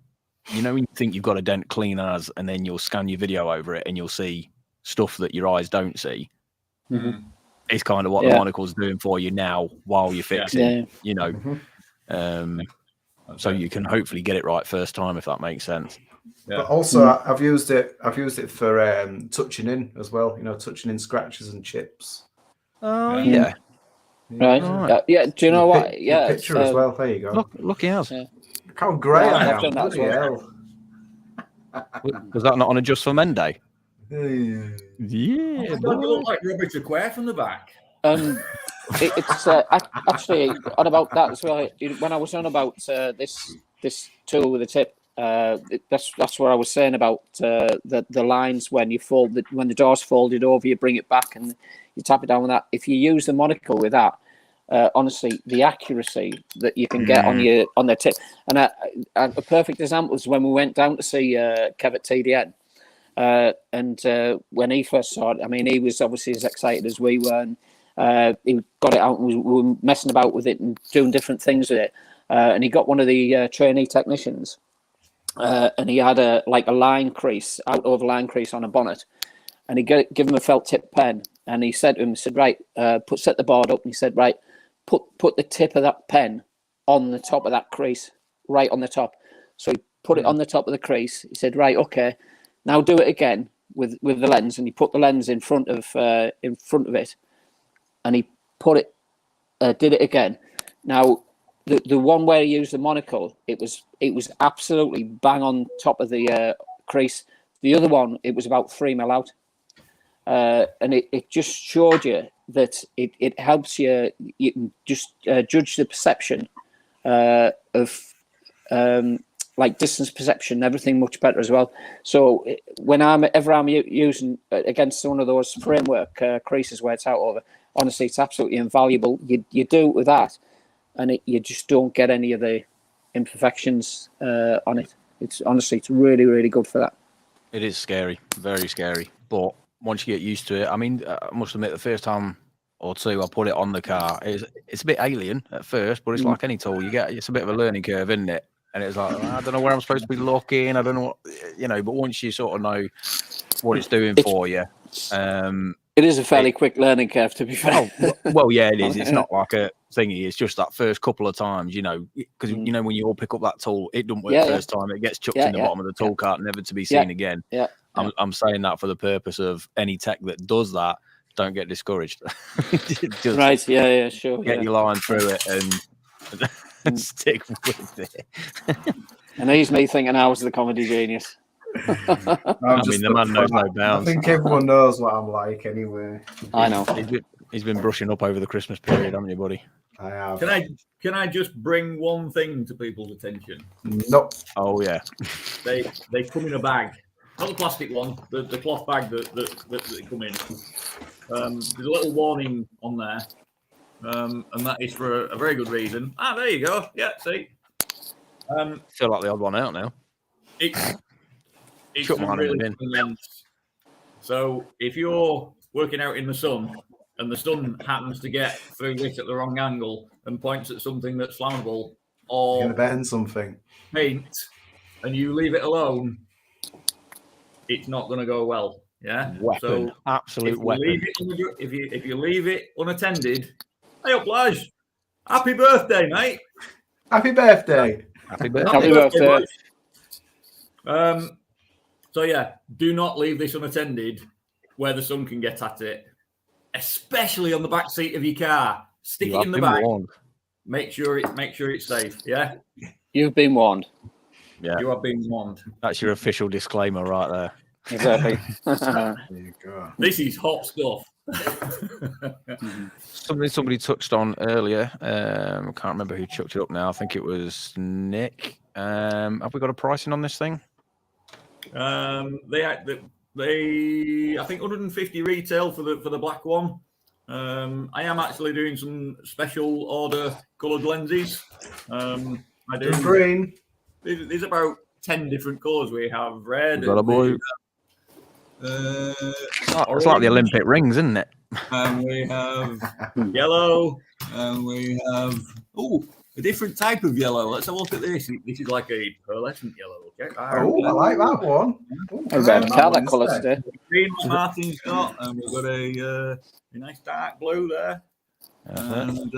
when you think you've got a dent clean as, and then you'll scan your video over it and you'll see stuff that your eyes don't see. Mm-hmm. It's kind of what the monocle's doing for you now while you're fixing, so you can hopefully get it right first time, if that makes sense. Yeah. But also, I've used it for touching in as well. Touching in scratches and chips. Oh yeah. Right. Yeah. Do you know what? Yeah. Picture as well. There you go. Look else. Look how great I I've am. done that as well. Was that not on a Just for Men day? Yeah. You look like Robert Square from the back. It's actually on about that as well. When I was on about this tool with a tip, that's what I was saying about the lines when when the door's folded over, you bring it back and you tap it down with that. If you use the monocle with that, honestly, the accuracy that you can get on the tip, and a perfect example is when we went down to see Kev at TDN, and when he first saw it, I mean, he was obviously as excited as we were. And, he got it out and we were messing about with it and doing different things with it. And he got one of the trainee technicians, and he had a line crease, out over line crease on a bonnet, and he give him a felt tip pen, and he said to him, right, set the board up, and he said, right, put the tip of that pen on the top of that crease, right on the top. So he put it on the top of the crease. He said, right, okay, now do it again with the lens, and he put the lens in front of it. And he did it again. Now, the one where he used the monocle, it was absolutely bang on top of the crease. The other one, it was about 3 mil out, and it just showed you that it helps you. You can just judge the perception of like distance perception, everything much better as well. So whenever I'm using against one of those framework creases where it's out over. Honestly, it's absolutely invaluable. You do it with that, and you just don't get any of the imperfections on it. It's really, really good for that. It is scary, very scary. But once you get used to it, I mean, I must admit, the first time or two I put it on the car, it's a bit alien at first, but it's like any tool. It's a bit of a learning curve, isn't it? And it's like, I don't know where I'm supposed to be looking. I don't know what, but once you sort of know what it's doing for you, it is a fairly quick learning curve, to be fair. Well, yeah, it is. It's not like a thingy. It's just that first couple of times, because when you all pick up that tool, it doesn't work first time. It gets chucked in the bottom of the tool cart, never to be seen again. Yeah. I'm saying that for the purpose of any tech that does that. Don't get discouraged. Just right? Yeah, sure. Get your line through it and stick with it. And he's me thinking I was the comedy genius. I mean, the man knows no I bounds. think everyone knows what I'm like anyway. I know. He's been brushing up over the Christmas period, haven't you, buddy? I have. Can I just bring one thing to people's attention? Nope. Oh yeah. They come in a bag, not the plastic one, the cloth bag that they come in. There's a little warning on there, and that is for a very good reason. There you go. Yeah, see. Feel like the odd one out now. It's Shut mine in the bin. good lens. So if you're working out in the sun and the sun happens to get through this at the wrong angle and points at something that's flammable You're or gonna bend something. paint, and you leave it alone, it's not going to go well. Yeah. Weapon. So Absolute weapon. if you leave it unattended, hey up, Laj. Happy birthday, mate. Happy birthday. Happy birthday. Happy birthday. Laj. So yeah, do not leave this unattended where the sun can get at it, especially on the back seat of your car. Stick it in the bag. Warned. Make sure it's safe. Yeah. You've been warned. Yeah. You are being warned. That's your official disclaimer right there. Exactly. There you go. This is hot stuff. Somebody touched on earlier. I can't remember who chucked it up now. I think it was Nick. Have we got a pricing on this thing? They I think 150 retail for the black one. I am actually doing some special order coloured lenses. I do Green. There's about 10 different colours. We have red. Got a boy. It's like the Olympic rings, isn't it? And we have yellow, and we have a different type of yellow. Let's have a look at this. This is like a pearlescent yellow. Okay. Oh, I like that one. I better tell that colour today. Green like Martin's got, and we've got a nice dark blue there. And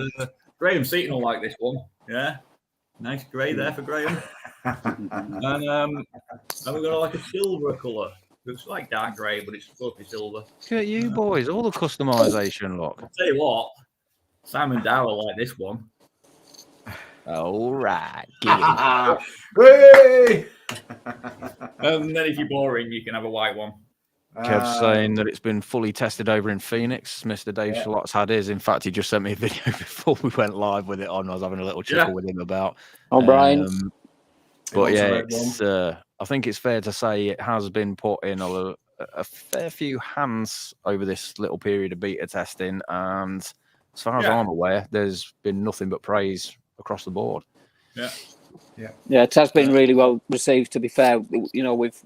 Graham Seaton will like this one. Yeah, nice grey there for Graham. And we've got like a silver colour. It's like dark grey, but it's supposed to be silver. Look at you boys, all the customization, look. I'll tell you what, Simon Dow will like this one. All right. Hey! And then if you're boring, you can have a white one. Kev's saying that it's been fully tested over in Phoenix. Mr. Dave Shalot's had his. In fact, he just sent me a video before we went live with it on. I was having a little chuckle with him about. Oh, Brian. But yeah, it's, I think it's fair to say it has been put in a fair few hands over this little period of beta testing. And as far as I'm aware, there's been nothing but praise across the board. Yeah. Yeah, it has been really well received. To be fair, you know, we've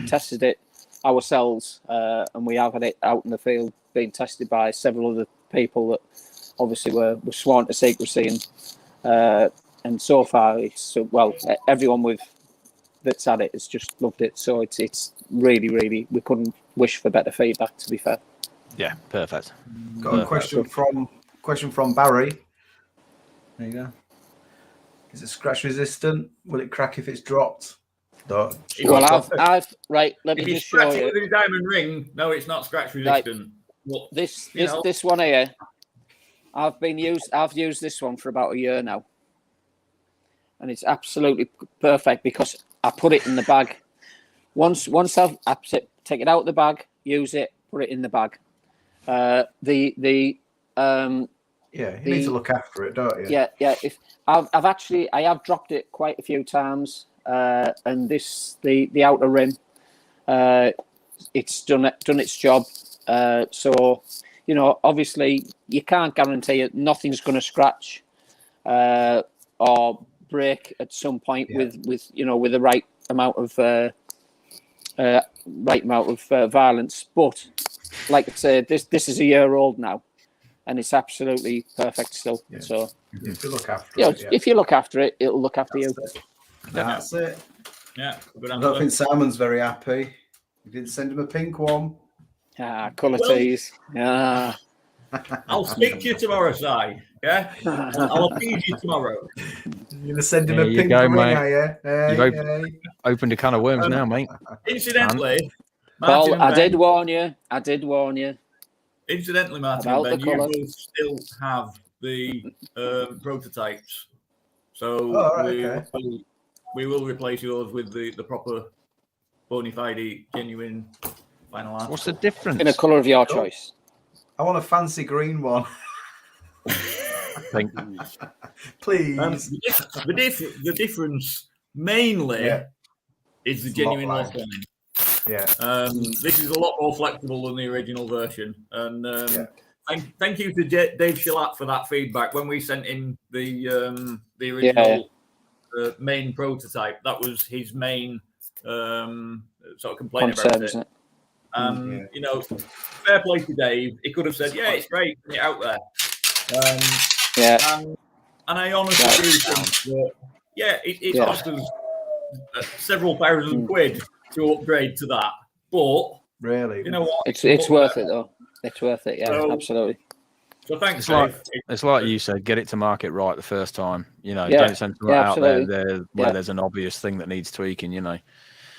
tested it ourselves, and we have had it out in the field being tested by several other people that obviously were sworn to secrecy, and so far it's everyone that's had it has just loved it. So it's really we couldn't wish for better feedback. To be fair. Yeah, perfect. Got a question from Barry. There you go. Is it scratch resistant? Will it crack if it's dropped? Well, I've right. Let me just show you. With a diamond ring, no, it's not scratch resistant. Well, this one here, I've used this one for about a year now, and it's absolutely perfect because I put it in the bag. Once I take it out of the bag, use it, put it in the bag. You need to look after it, don't you? Yeah. If I have dropped it quite a few times, and the outer rim, it's done its job. So you know, obviously, you can't guarantee it. Nothing's going to scratch or break at some point with the right amount of violence. But like I said, this is a year old now. And it's absolutely perfect still. Yeah. So if you look after it, if you look after it, it'll look after you. That's it. Yeah. I don't think Simon's very happy. You didn't send him a pink one. Colour tease. Yeah. I'll speak to you tomorrow, Si. Yeah. I'll appease you tomorrow. You're gonna send him a pink ring, are you? You've opened a can of worms now, mate. Incidentally, Paul, I did warn you. Incidentally, Martin and Ben, you will still have the prototypes. So we will replace yours with the proper bona fide, genuine vinyl art. What's the difference? In a colour of your choice. I want a fancy green one. Pink. Please. The difference mainly is the genuine lock line. Yeah. This is a lot more flexible than the original version, and thank you to Dave Shalat for that feedback. When we sent in the original main prototype, that was his main sort of complaint about it. You know, fair play to Dave. He could have said, "Yeah, it's great, put it out there." And I honestly do think that it cost us several thousand quid to upgrade to that, but really, you know what? It's worth it though. It's worth it. Yeah, So, absolutely. So thanks, Dave. Dave. It's like you said, get it to market right the first time. You know, don't send it out there where there's an obvious thing that needs tweaking. You know.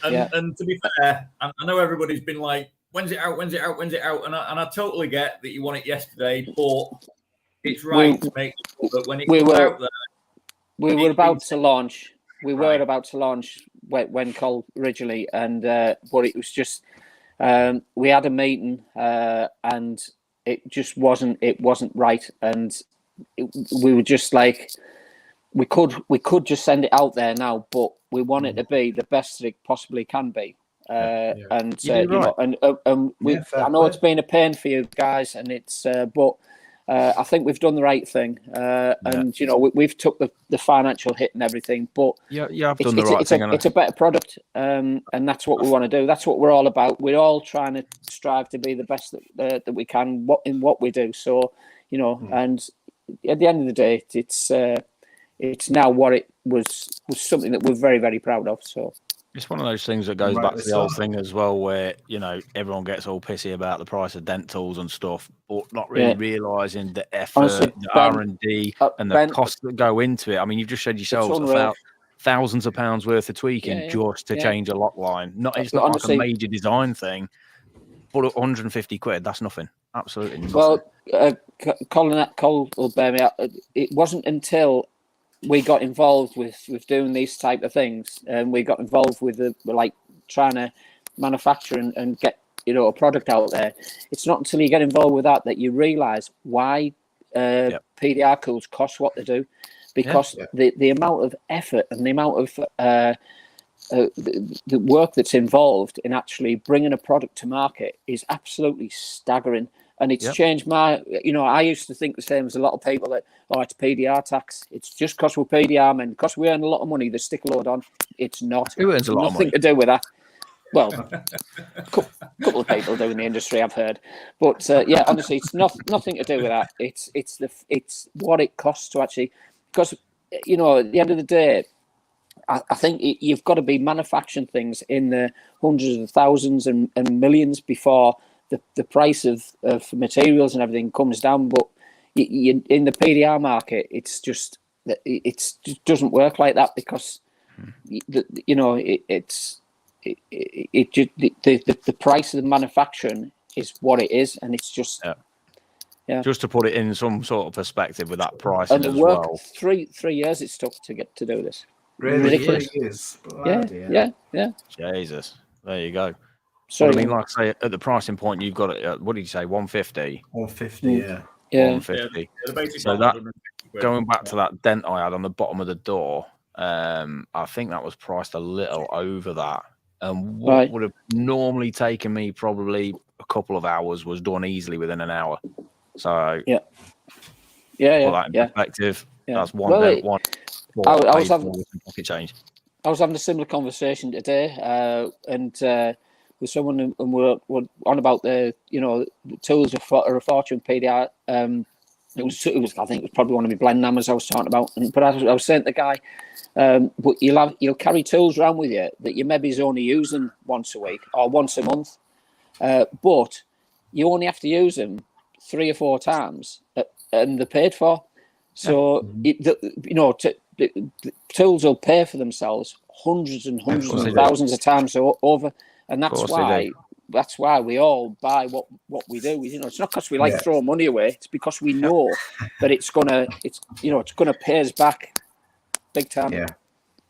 And to be fair, I know everybody's been like, "When's it out? When's it out? When's it out?" And I totally get that you want it yesterday, but it's right to make sure that when it comes out there, we were about to launch. We were about to launch when Cole originally, and but it was just we had a meeting and it just wasn't right, and we were just like we could just send it out there now, but we want it to be the best that it possibly can be. And you know, and I know it's been a pain for you guys, and it's but I think we've done the right thing, and you know we've took the financial hit and everything, but I've done the right thing. It's a better product, and that's what we want to do. That's what we're all about. We're all trying to strive to be the best that we can in what we do. So you know, and at the end of the day, it's now what it was something that we're very, very proud of. So it's one of those things that goes back to the old thing as well, where you know everyone gets all pissy about the price of dent tools and stuff, but not really realising the effort, honestly, the R&D, and the costs that go into it. I mean, you've just said yourselves about thousands of pounds worth of tweaking just to change a lock line. It's not honestly, like a major design thing, but 150 quid, that's nothing. Absolutely nothing. Well, Colin will bear me out. It wasn't until we got involved with doing these type of things, and we got involved with like trying to manufacture and get a product out there. It's not until you get involved with that you realise why PDR cools cost what they do, because the amount of effort and the amount of the work that's involved in actually bringing a product to market is absolutely staggering. And it's changed my, I used to think the same as a lot of people that, it's PDR tax. It's just because we're PDR men, because we earn a lot of money, they stick a load on. It's not. Who earns a lot of money? Nothing to do with that. Well, a couple of people do in the industry, I've heard. But honestly, it's nothing to do with that. It's what it costs to actually, because, at the end of the day, I think you've got to be manufacturing things in the hundreds of thousands and millions before the price of materials and everything comes down. But in the PDR market, it just doesn't work like that, because the price of the manufacturing is what it is, and it's just just to put it in some sort of perspective with that price. And the work 3 years it's took to get to do this. Really, ridiculous. Yeah. Jesus, there you go. So I mean, like I say, at the pricing point, you've got it. What did you say? 150. 150, yeah. 150. So that, going back to that dent I had on the bottom of the door, I think that was priced a little over that. And what would have normally taken me probably a couple of hours was done easily within an hour. So put that in perspective, that's one dent, one. I was having pocket change. I was having a similar conversation today, and with someone, and we're on about the tools are a fortune PDR. It was I think it was probably one of my blend hammers I was talking about, but I was saying to the guy, but you'll carry tools around with you that you maybe is only using once a week or once a month, but you only have to use them 3 or 4 times, and they're paid for. So the tools will pay for themselves hundreds and hundreds and thousands of times over, and that's why we all buy what we do. It's not because we like throwing money away. It's because we know that it's gonna pay us back big time.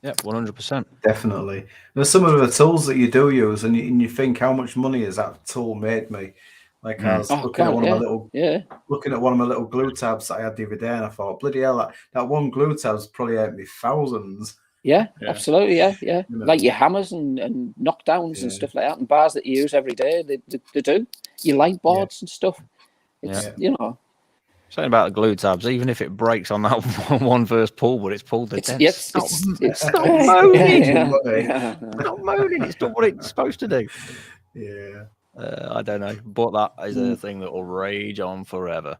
Yeah, 100%. Definitely. There's some of the tools that you do use, and you think, how much money has that tool made me? Like I was looking at one of my little glue tabs that I had the other day, and I thought, bloody hell, that one glue tab's probably earned me thousands. Yeah, absolutely. Yeah. Like your hammers and knockdowns and stuff like that, and bars that you use every day. They do. Your light boards and stuff. It's Something about the glue tabs, even if it breaks on that one first pull, but it's pulled the dents. It's not moaning. It's not moaning. It's done what it's supposed to do. Yeah. I don't know, but that is a thing that will rage on forever.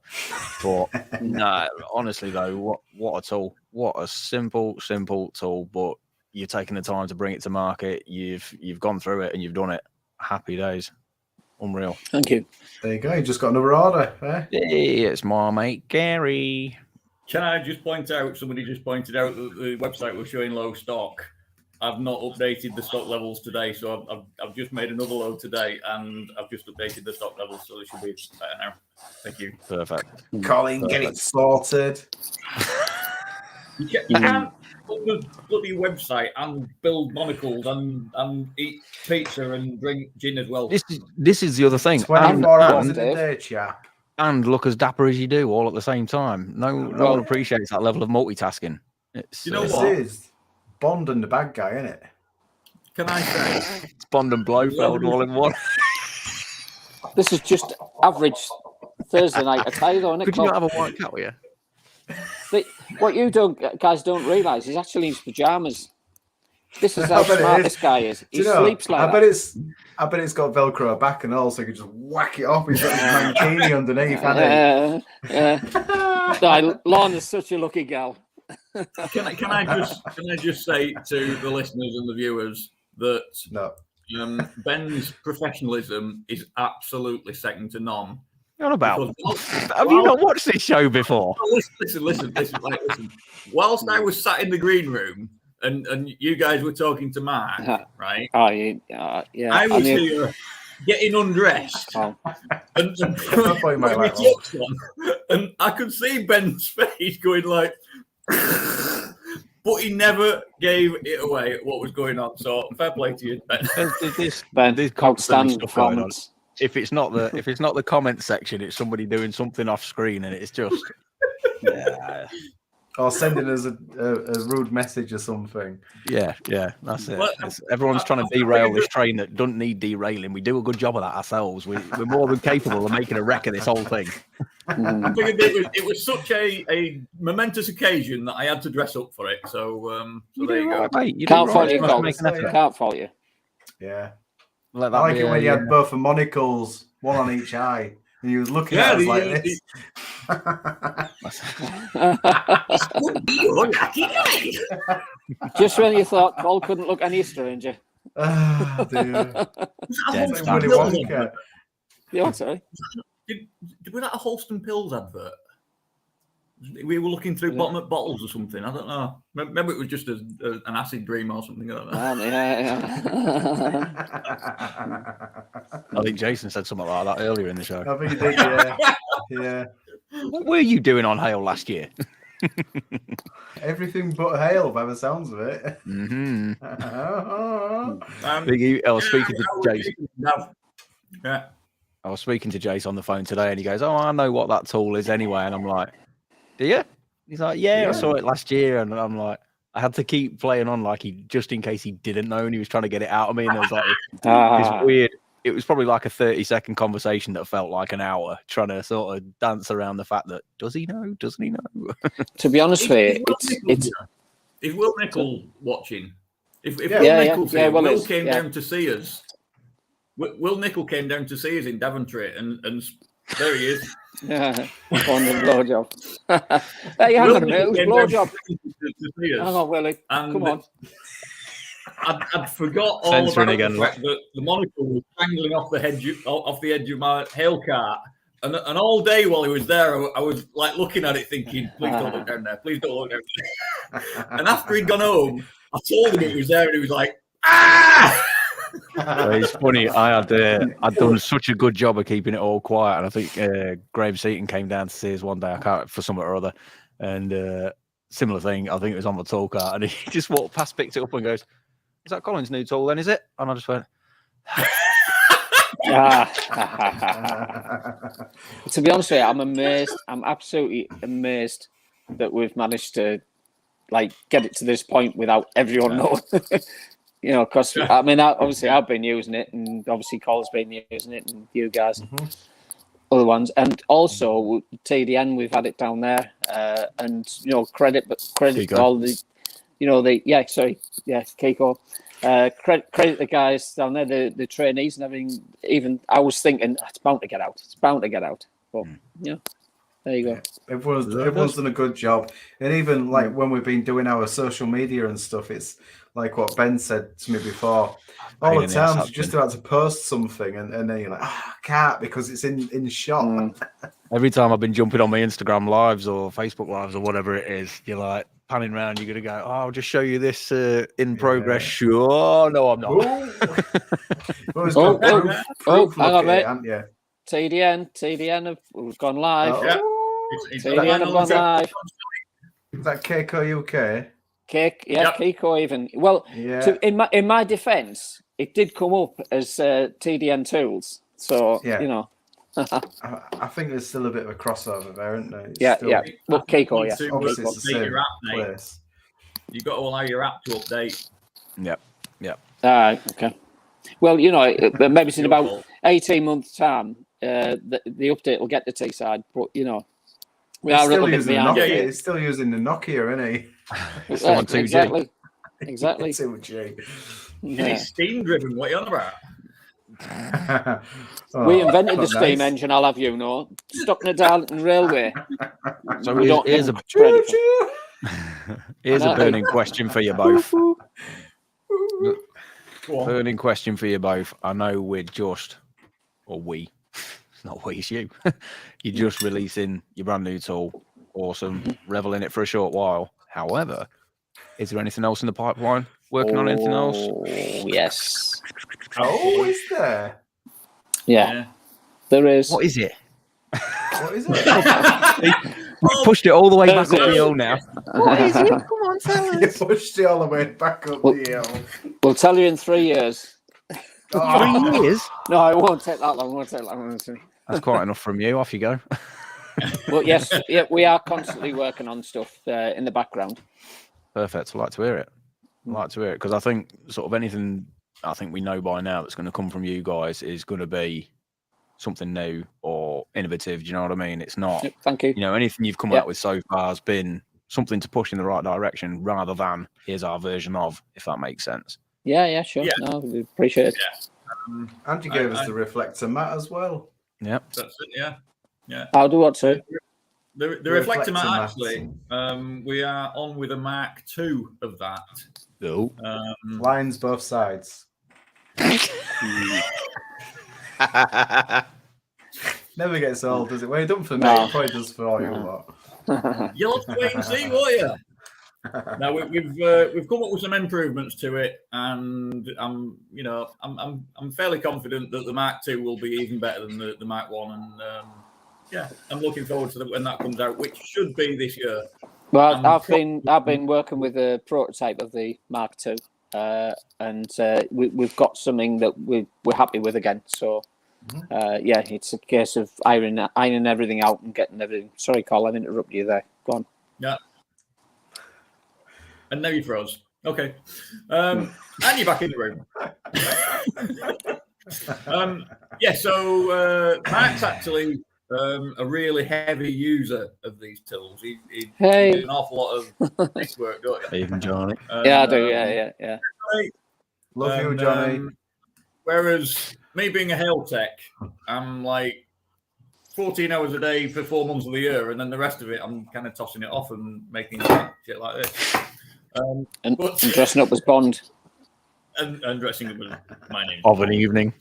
But no, honestly though, what a tool! What a simple tool. But you've taken the time to bring it to market. You've gone through it and you've done it. Happy days. Unreal. Thank you. There you go. You just got another order. Eh? Hey, it's my mate Gary. Can I just point out? Somebody just pointed out that the website was showing low stock. I've not updated the stock levels today, so I've just made another load today, and I've just updated the stock levels, so they should be better now. Thank you. Perfect. Colin, get it sorted. You can't put the bloody website and build monocles and eat pizza and drink gin as well. This is the other thing. 24 hours in a day, chap. And look as dapper as you do, all at the same time. No one appreciates that level of multitasking. It's, you know what? This is Bond and the bad guy, isn't it? Can I say? It's Bond and Blofeld all in one. This is just average Thursday night attire, though, isn't it? Could you not have a white cat with you? What you guys don't realise, he's actually in his pyjamas. This is how smart this guy is. He sleeps like that. I bet it's got Velcro back and all, so you can just whack it off. He's got his mankini underneath, hasn't he? Yeah. Lorna's such a lucky gal. Can I just say to the listeners and the viewers that Ben's professionalizum is absolutely second to none. What about? Have you not watched this show before? Listen. Whilst I was sat in the green room and you guys were talking to Mark, right? Yeah. I was here getting undressed, and I could see Ben's face going like, but he never gave it away what was going on. So fair play to you, Ben. This outstanding performance. If it's not the comment section, it's somebody doing something off screen, and it's just or sending us a rude message or something. Yeah, that's it. Everyone's trying to derail this train that doesn't need derailing. We do a good job of that ourselves. We're more than capable of making a wreck of this whole thing. I figured it was such a momentous occasion that I had to dress up for it. So there you go. Mate, you can't fault you, Can't fault you. Yeah. I like it when you had both the monocles, one on each eye, and you was looking at us like this. Just when you thought Cole couldn't look any stranger. Oh, dear. Yeah, sorry. Was that a Holston Pills advert? We were looking through bottom bottles or something. I don't know. Maybe it was just an acid dream or something. I don't know. I think Jason said something like that earlier in the show. I think he did, yeah. What were you doing on Hale last year? Everything but Hale, by the sounds of it. Mm-hmm. I was speaking to Jason. Yeah. I was speaking to Jason on the phone today, and he goes, "Oh, I know what that tool is anyway." And I'm like, "Do you?" He's like, "Yeah, I saw it last year." And I'm like, I had to keep playing on like just in case he didn't know, and he was trying to get it out of me. And it was like this weird. It was probably like a 30-second conversation that felt like an hour, trying to sort of dance around the fact that does he know? Doesn't he know? To be honest with you, is Will Nichol watching? If Will Nichol came down to see us. Will Nichol came down to see us in Daventry, and there he is. Yeah, on the blowjob. Hey, hang on a minute, blowjob. Hang on, Willie. Come on. I'd forgot all about the fact that the monocle was dangling off the edge of my hail cart, and all day while he was there, I was like looking at it, thinking, "Please don't look down there. Please don't look down there." And after he'd gone home, I told him it was there, and he was like, "Ah!" It's funny. I'd done such a good job of keeping it all quiet, and I think Graham Seaton came down to see us one day. I can't for something or other, and similar thing. I think it was on the tool cart, and he just walked past, picked it up, and goes, "Is that Colin's new tool? Then is it?" And I just went. To be honest with you, I'm amazed. I'm absolutely amazed that we've managed to like get it to this point without everyone knowing. You know, because I mean, obviously I've been using it, and obviously Cole's been using it, and you guys, other ones, and also TDN, we've had it down there, and you know, credit Kiko. all the, you know, Kiko. Credit the guys down there, the trainees and everything. Even I was thinking it's bound to get out. It's bound to get out. But yeah, there you go. Everyone's done a good job, and even like when we've been doing our social media and stuff, it's like what Ben said to me before. All the times you're just about to post something, and then you're like, I can't because it's in shot. Every time I've been jumping on my Instagram lives or Facebook lives or whatever it is, you're like panning around. You're gonna go, I'll just show you this in progress. Sure, no, I'm not. Hang on, mate. TDN have gone live. TDN have gone live. Is that Keiko UK? Keiko even. Well, in my defence, it did come up as TDN tools. So you know. I think there's still a bit of a crossover there, isn't there? Well, Keiko, obviously it's the same place. You've got to allow your app to update. Yep. Okay. Well, you know, maybe in about 18 months' time, the update will get to Teesside, but you know, we are a little bit behind. He's still using the Nokia, isn't he? Still on 2G. Exactly. 2G. It's steam driven. What are you on about? We invented the steam engine, I'll have you know. Stuck in the Darlington Railway. So here's a burning question for you both. Burning question for you both. I know we're just, or we, it's not we, it's you. You're just releasing your brand new tool. Awesome. Revel in it for a short while. However, is there anything else in the pipeline? Working on anything else? Yes. Oh, is there? Yeah. There is. What is it? What is it? You pushed it all the way back up the hill now. What is it? Come on, tell us. You pushed it all the way back up the hill. We'll tell you in 3 years. 3 years? No, it won't take that long. That's quite enough from you. Off you go. But yes, we are constantly working on stuff in the background. Perfect. I'd like to hear it. Because I think sort of anything I think we know by now that's going to come from you guys is going to be something new or innovative. Do you know what I mean? It's not. Yep, thank you. You know, anything you've come out with so far has been something to push in the right direction rather than here's our version of, if that makes sense. Yeah, sure. Yeah. No, we appreciate it. Yeah. And you gave us the reflector mat as well. Yep. That's it, yeah. I'll do what, sir? The reflector mat, actually, we are on with a Mark II of that. Oh. Lines both sides. Never gets old, does it? Well, it done for me. It probably does for all you lot. You'll have to wait and see, won't you? Now we've come up with some improvements to it, and I'm fairly confident that the Mark II will be even better than the Mark I, and I'm looking forward to when that comes out, which should be this year. Well, I've been working with a prototype of the Mark II, and we've got something that we're happy with again. So, it's a case of ironing everything out and getting everything. Sorry, Carl, I've interrupted you there. Go on. Yeah. And now you froze. Okay. And you're back in the room. So Mark's actually a really heavy user of these tools. He does an awful lot of this work, don't you? Even Johnny. I do. Yeah. Love you, Johnny. Whereas me being a hail tech, I'm like 14 hours a day for 4 months of the year, and then the rest of it, I'm kind of tossing it off and making shit like this. And dressing up as Bond. And dressing up as my name. Of an evening.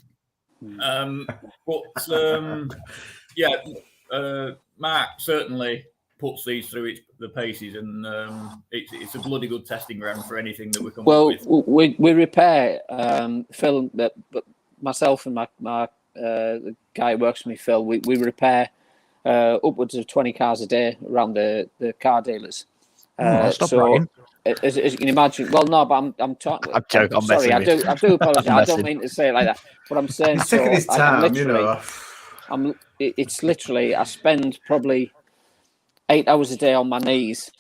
Mark certainly puts these through the paces, and it's a bloody good testing ground for anything that we come up with. Well, we repair Phil, but myself and my the guy who works for me, Phil, we repair upwards of 20 cars a day around the car dealers. Stop So bragging. as you can imagine, well, no, but I'm talking. I'm joking, I'm sorry, messing with I do apologize. I'm I don't messing. mean to say it like that, but I'm saying He's taking his I'm time, literally, it's literally, I spend probably 8 hours a day on my knees,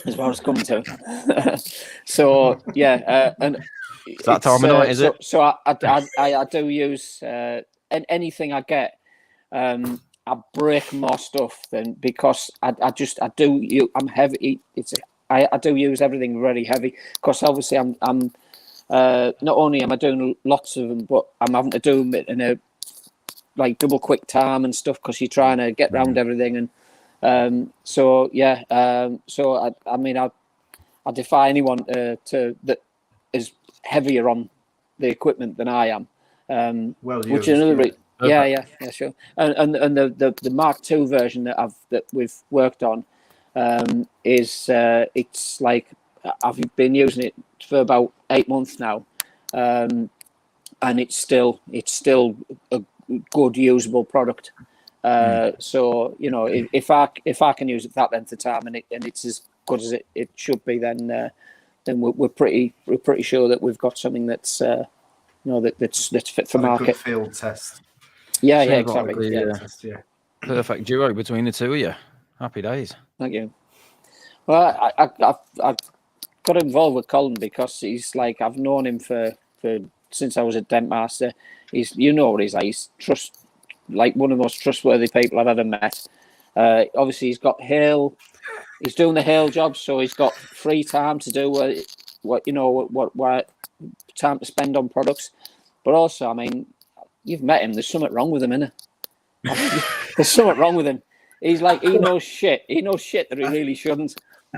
is what I was coming to. So yeah, and It's that time of night, is it? So I do use anything I get. I break more stuff than because I'm heavy. I do use everything very heavy because obviously I'm not only am I doing lots of them, but I'm having to do them in a like double quick time and stuff because you're trying to get round everything. And so I mean I defy anyone that is heavier on the equipment than I am. Which is another yeah, sure. And the Mark II version that we've worked on is it's like I've been using it for about 8 months now, and it's still a good usable product. So you know, if I can use it that length of time and it's as good as it should be, then we're pretty sure that we've got something that's that's fit for market. A good field test. Yeah, Seems exactly. Like perfect duo between the two of you. Happy days. Thank you. Well, I got involved with Colin because he's like I've known him for since I was a dent master. He's what he's like. He's like one of the most trustworthy people I've ever met. Obviously, he's got hail. He's doing the hail job, so he's got free time to do what time to spend on products. But also, I mean, you've met him. There's something wrong with him, isn't there? There's something wrong with him. He's like he knows shit. He knows shit that he really shouldn't.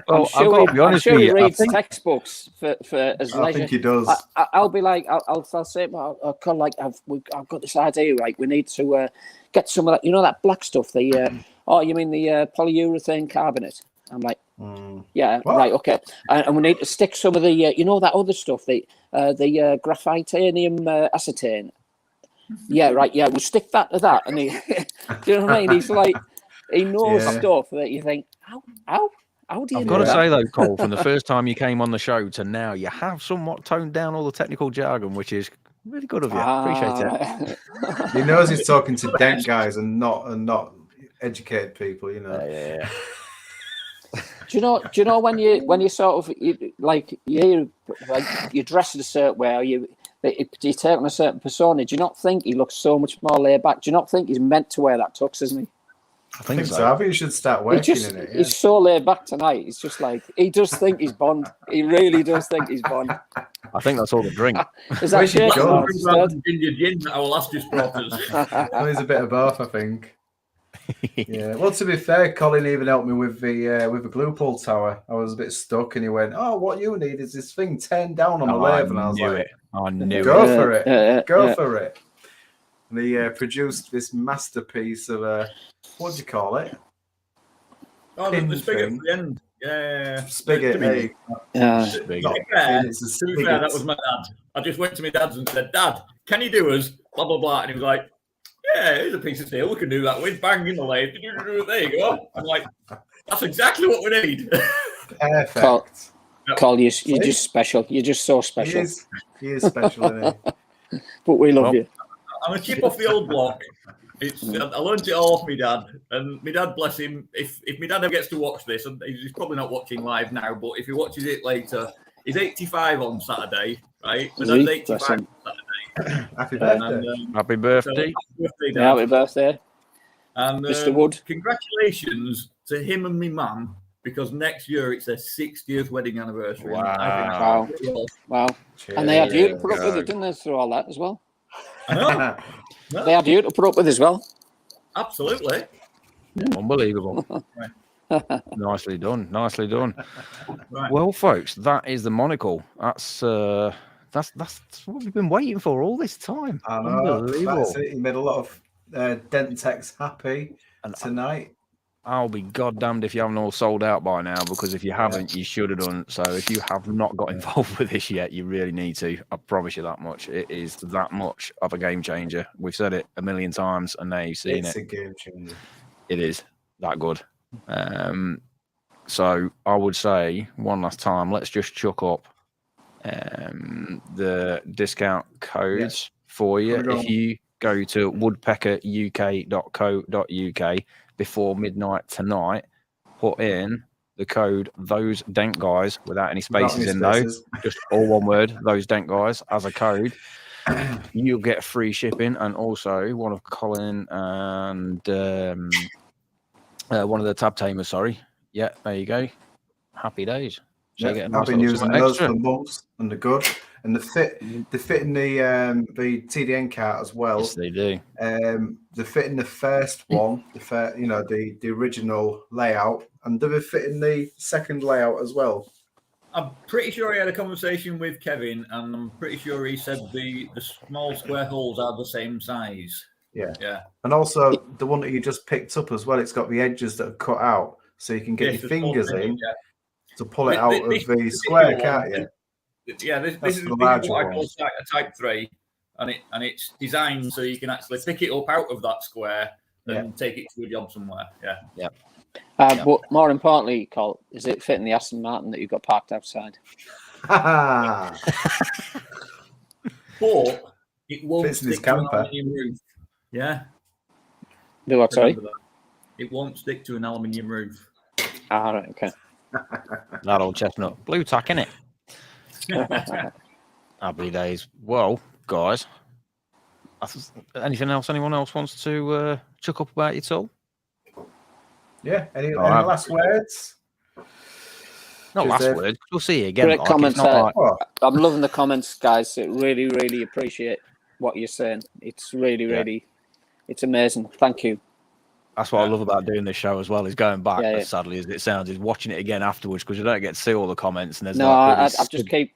Well, I've got to be honest with you. He reads textbooks for as leisure. I think he does. I'll be like, I'll say, I'll call like, I've got this idea, right? We need to get some of that, that black stuff. Oh, you mean the polyurethane carbonate? I'm like, yeah, what? right, okay. And we need to stick some of the, that other stuff, the graphitanium acetane. Yeah, right. Yeah, we'll stick that to that. And he, do you know what I mean? He's like, he knows stuff that you think, how do you I've know got to that? say though, Cole, from the first time you came on the show to now, you have somewhat toned down all the technical jargon, which is really good of you. Appreciate it. He knows he's talking to dent guys and not educated people, Yeah. Do you know when you sort of you dress in a certain way, or you take on a certain persona? Do you not think he looks so much more laid back? Do you not think he's meant to wear that tux, isn't he? I think so. I think you should start working in it. Yeah. He's so laid back tonight. He's just like he does think he's Bond. He really does think he's Bond. I think that's all the drink. Is that shit? Ginger gin that our last just brought us. There's a bit of both, I think. Yeah. Well, to be fair, Colin even helped me with the glue pull tower. I was a bit stuck, and he went, "Oh, what you need is this thing turned down on the lathe," and I was like, "I knew go it. for it, go for it." And he produced this masterpiece of what do you call it? Oh, the spigot at the end. Yeah. Spigot. Spigot. To be fair, that was my dad. I just went to my dad's and said, "Dad, can you do us blah blah blah?" And he was like, "Yeah, here's a piece of steel. We can do that with. Bang in the lathe. There you go." I'm like, "That's exactly what we need." Perfect. Cole, you're just special. You're just so special. He is special, isn't he? But we love you. I'm a chip off the old block. I learned it all off my dad, and my dad, bless him, if my dad ever gets to watch this, and he's probably not watching live now, but if he watches it later, he's 85 on Saturday, right? My dad's 85 on Saturday. Happy birthday. Happy birthday. Happy birthday. And Mr. Wood. Congratulations to him and me mum, because next year it's their 60th wedding anniversary. Wow. Cheers. And they had you to put up with it, didn't they, through all that as well? I know. They had you to put up with as well. Absolutely. Unbelievable. Nicely done. Right. Well, folks, that is the monocle. That's what we've been waiting for all this time. I know. Unbelievable. That's it. He made a lot of dent techs happy tonight. I'll be goddamned if you haven't all sold out by now, because if you haven't, you should have done. So if you have not got involved with this yet, you really need to. I promise you that much. It is that much of a game changer. We've said it a million times, and now you've seen It's a game changer. It is that good. So I would say one last time, let's just chuck up the discount codes for you. If you go to woodpeckeruk.co.uk before midnight tonight, put in the code Those Dent Guys without any spaces in though, just all one word, Those Dent Guys as a code. You'll get free shipping, and also one of Colin and one of the tab tamers. Sorry, yeah, there you go. Happy days. So I've been using those for months, and they're good. And they fit in the TDN cart as well. Yes, they do. They fit in the first one, the original layout, and they fit in the second layout as well. I'm pretty sure he had a conversation with Kevin, and I'm pretty sure he said the small square holes are the same size. Yeah. Yeah. And also the one that you just picked up as well, it's got the edges that are cut out, so you can get your fingers in to pull it out of the square, can't you? Yeah, this is what I call a Type 3, and it's designed so you can actually pick it up out of that square and take it to a job somewhere. Yeah. But more importantly, Col, is it fitting the Aston Martin that you've got parked outside? But it won't stick to an aluminium roof. Yeah. Do what, sorry? It won't stick to an aluminium roof. Ah, right, okay. That old chestnut. Blue tack, innit? Happy days. Well, guys, anything else anyone else wants to chuck up about your tool? Yeah. Any last words? Not last words. We'll see you again. Great comments. I'm loving the comments, guys. Really, really appreciate what you're saying. It's really, it's amazing. Thank you. That's what I love about doing this show as well, is going back, as sadly as it sounds, is watching it again afterwards, because you don't get to see all the comments. And there's I just keep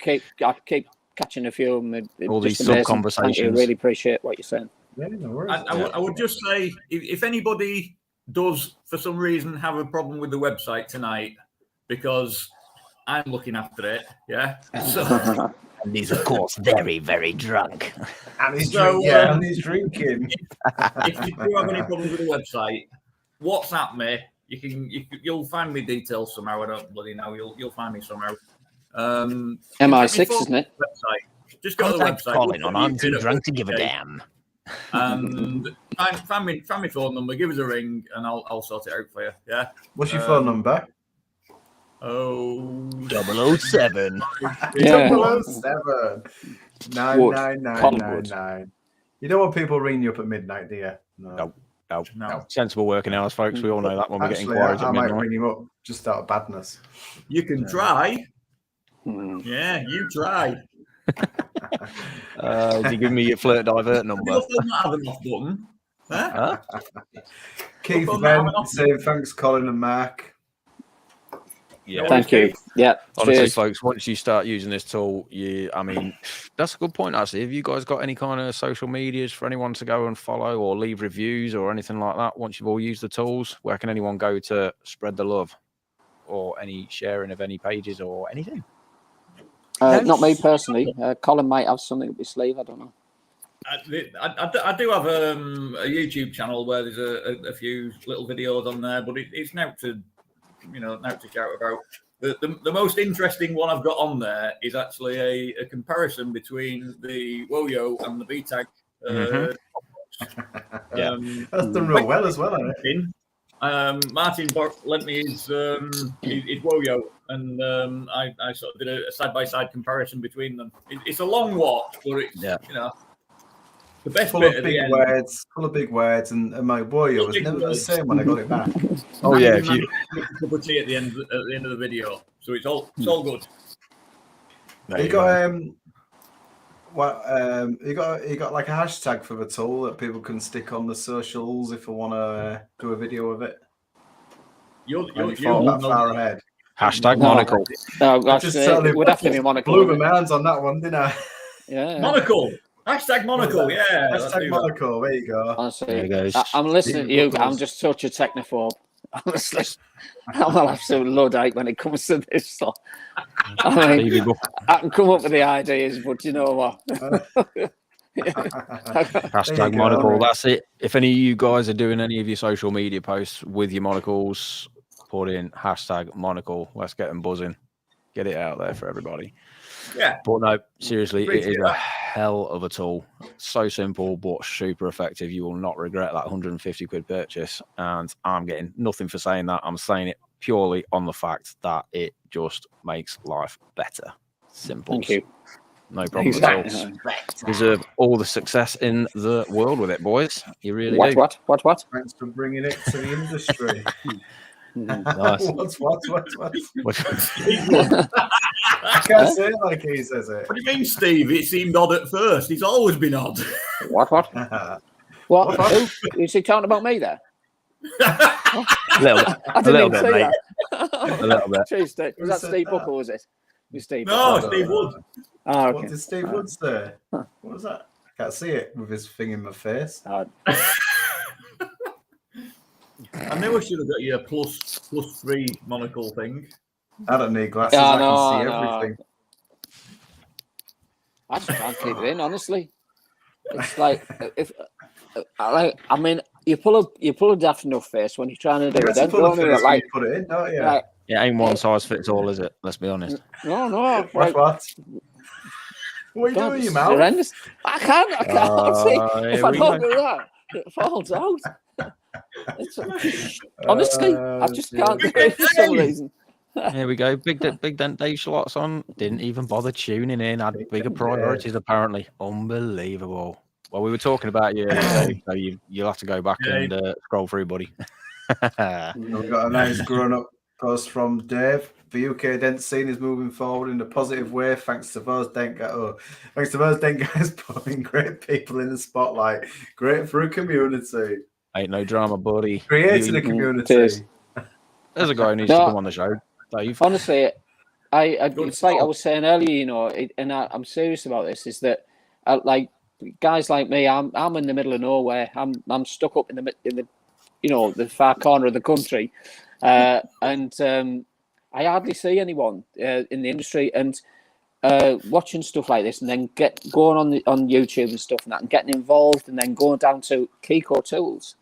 catching a few of them. All these sub-conversations. I really appreciate what you're saying. Yeah, no worries. I would just say, if anybody does, for some reason, have a problem with the website tonight, because I'm looking after it, so... And he's, of course, very, very drunk. And he's drinking. If you do have any problems with the website, WhatsApp me. You'll find me details somehow. I don't bloody know. You'll find me somehow. MI6, isn't it? Website. Just go to the website. Calling on. I'm too drunk to give a damn. And find me phone number. Give us a ring, and I'll sort it out for you. Yeah. What's your phone number? 007. 007 99999. You don't want people ringing you up at midnight, do you? No. Sensible working hours, folks. We all know that when we get inquiries at midnight. I might ring you up just out of badness. You can try. Yeah, you try. Do you give me your flirt divert number? You'll not have an off button. Huh? Keith Ben saying thanks, Colin and Mark. Yeah, thank you. Yeah, honestly, cheers. folks, once you start using this tool, that's a good point. Actually, have you guys got any kind of social medias for anyone to go and follow or leave reviews or anything like that? Once you've all used the tools, where can anyone go to spread the love, or any sharing of any pages or anything? Not me personally. Colin might have something up his sleeve. I don't know. I do have a YouTube channel where there's a few little videos on there, but it's now to shout about. The most interesting one I've got on there is actually a comparison between the Woyo and the VTAG. That's done real well as well, hasn't it? Martin lent me his Woyo, and I sort of did a side-by-side comparison between them. It's a long watch, but it's the best full bit of at big the end. full of big words, and my Woyo was never the same when I got it back. If you cup of tea at the end of the video, so it's all good. You got you got like a hashtag for the tool that people can stick on the socials if they want to do a video of it. You're that far ahead. Hashtag monocle. No, it would have to be monocle. Blew my hands on that one, didn't I? Yeah. Monocle. Hashtag monocle. Yeah. Hashtag monocle. There you go. Honestly, there you go. I'm listening to you. I'm just such a technophobe. Honestly, I'm an absolute Luddite when it comes to this stuff. I mean, I can come up with the ideas, but you know what? Hashtag monocle. That's it. If any of you guys are doing any of your social media posts with your monocles, put in #monocle. Let's get them buzzing. Get it out there for everybody. Yeah. But no, seriously, it is Appreciate a that. hell of a tool. So simple, but super effective. You will not regret that 150 quid purchase. And I'm getting nothing for saying that. I'm saying it purely on the fact that it just makes life better. Simple. Thank you. No problem at all. Deserve all the success in the world with it, boys. You really do. What? Thanks for bringing it to the industry. Nice. What? I can't say it like he says it. What do you mean, Steve? It seemed odd at first. It's always been odd. What? What? Who? Is he talking about me there? A little bit. I didn't even see mate. that. A little bit. Jeez, Steve. Was that said Steve that? Buckle, was it? Was Steve No, Buckle? Steve Wood. Oh, What okay. did Steve Wood say? What was that? I can't see it with his thing in my face. I knew I should have got you a +3 monocle thing. I don't need glasses. Yeah, I no, can see no. everything. I just can't keep it in, honestly. It's like I mean, you pull a daft enough face when you're trying to do You it. have to Then, pull the don't you? face when Like, you put it in, don't you? like, It ain't one size fits all, is it? Let's be honest. no. What? Like, What are you God, doing, it's you mouth? horrendous. I can't. See, if here I we don't go. do that, it falls out. Honestly, I just can't do it for some reason. Here we go. Big Dent Dave Schlott's on. Didn't even bother tuning in. Had Big bigger Dent priorities, apparently. Unbelievable. Well, we were talking about you, Dave, so you'll have to go back and scroll through, buddy. We've got a nice grown-up post from Dave. The UK dent scene is moving forward in a positive way thanks to those dent guys. Thanks to those dent guys putting great people in the spotlight. Great for a community. Ain't no drama, buddy. Creating a community. Cheers. There's a guy who needs to come on the show, Dave. Honestly, it's like I was saying earlier, you know, and I'm serious about this. Is that like guys like me? I'm in the middle of nowhere. I'm stuck up in the you know, the far corner of the country, and I hardly see anyone in the industry. And watching stuff like this, and then going on YouTube and stuff, and that, and getting involved, and then going down to Kiko Tools.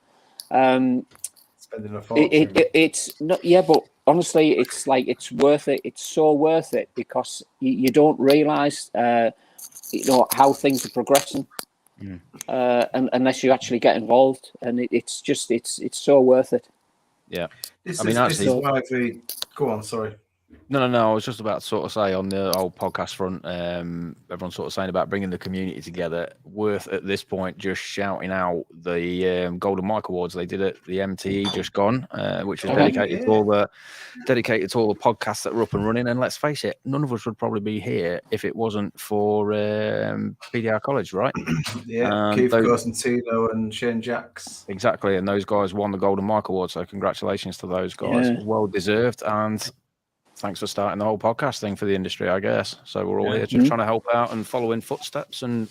Spending a fortune. It's not, yeah, but honestly, it's like it's worth it. It's so worth it because you don't realise, you know, how things are progressing, and unless you actually get involved, and it's so worth it. Yeah, This I mean, is why we go on. Sorry. No. I was just about to sort of say on the old podcast front, everyone's sort of saying about bringing the community together. Worth at this point just shouting out the Golden Mike Awards they did at the MTE just gone, which was dedicated to all the podcasts that were up and running. And let's face it, none of us would probably be here if it wasn't for PDR College, right? Yeah, Keith Cosentino and Shane Jacks. Exactly, and those guys won the Golden Mike Award, so congratulations to those guys. Yeah. Well deserved, and thanks for starting the whole podcast thing for the industry, I guess. So we're all here just trying to help out and follow in footsteps and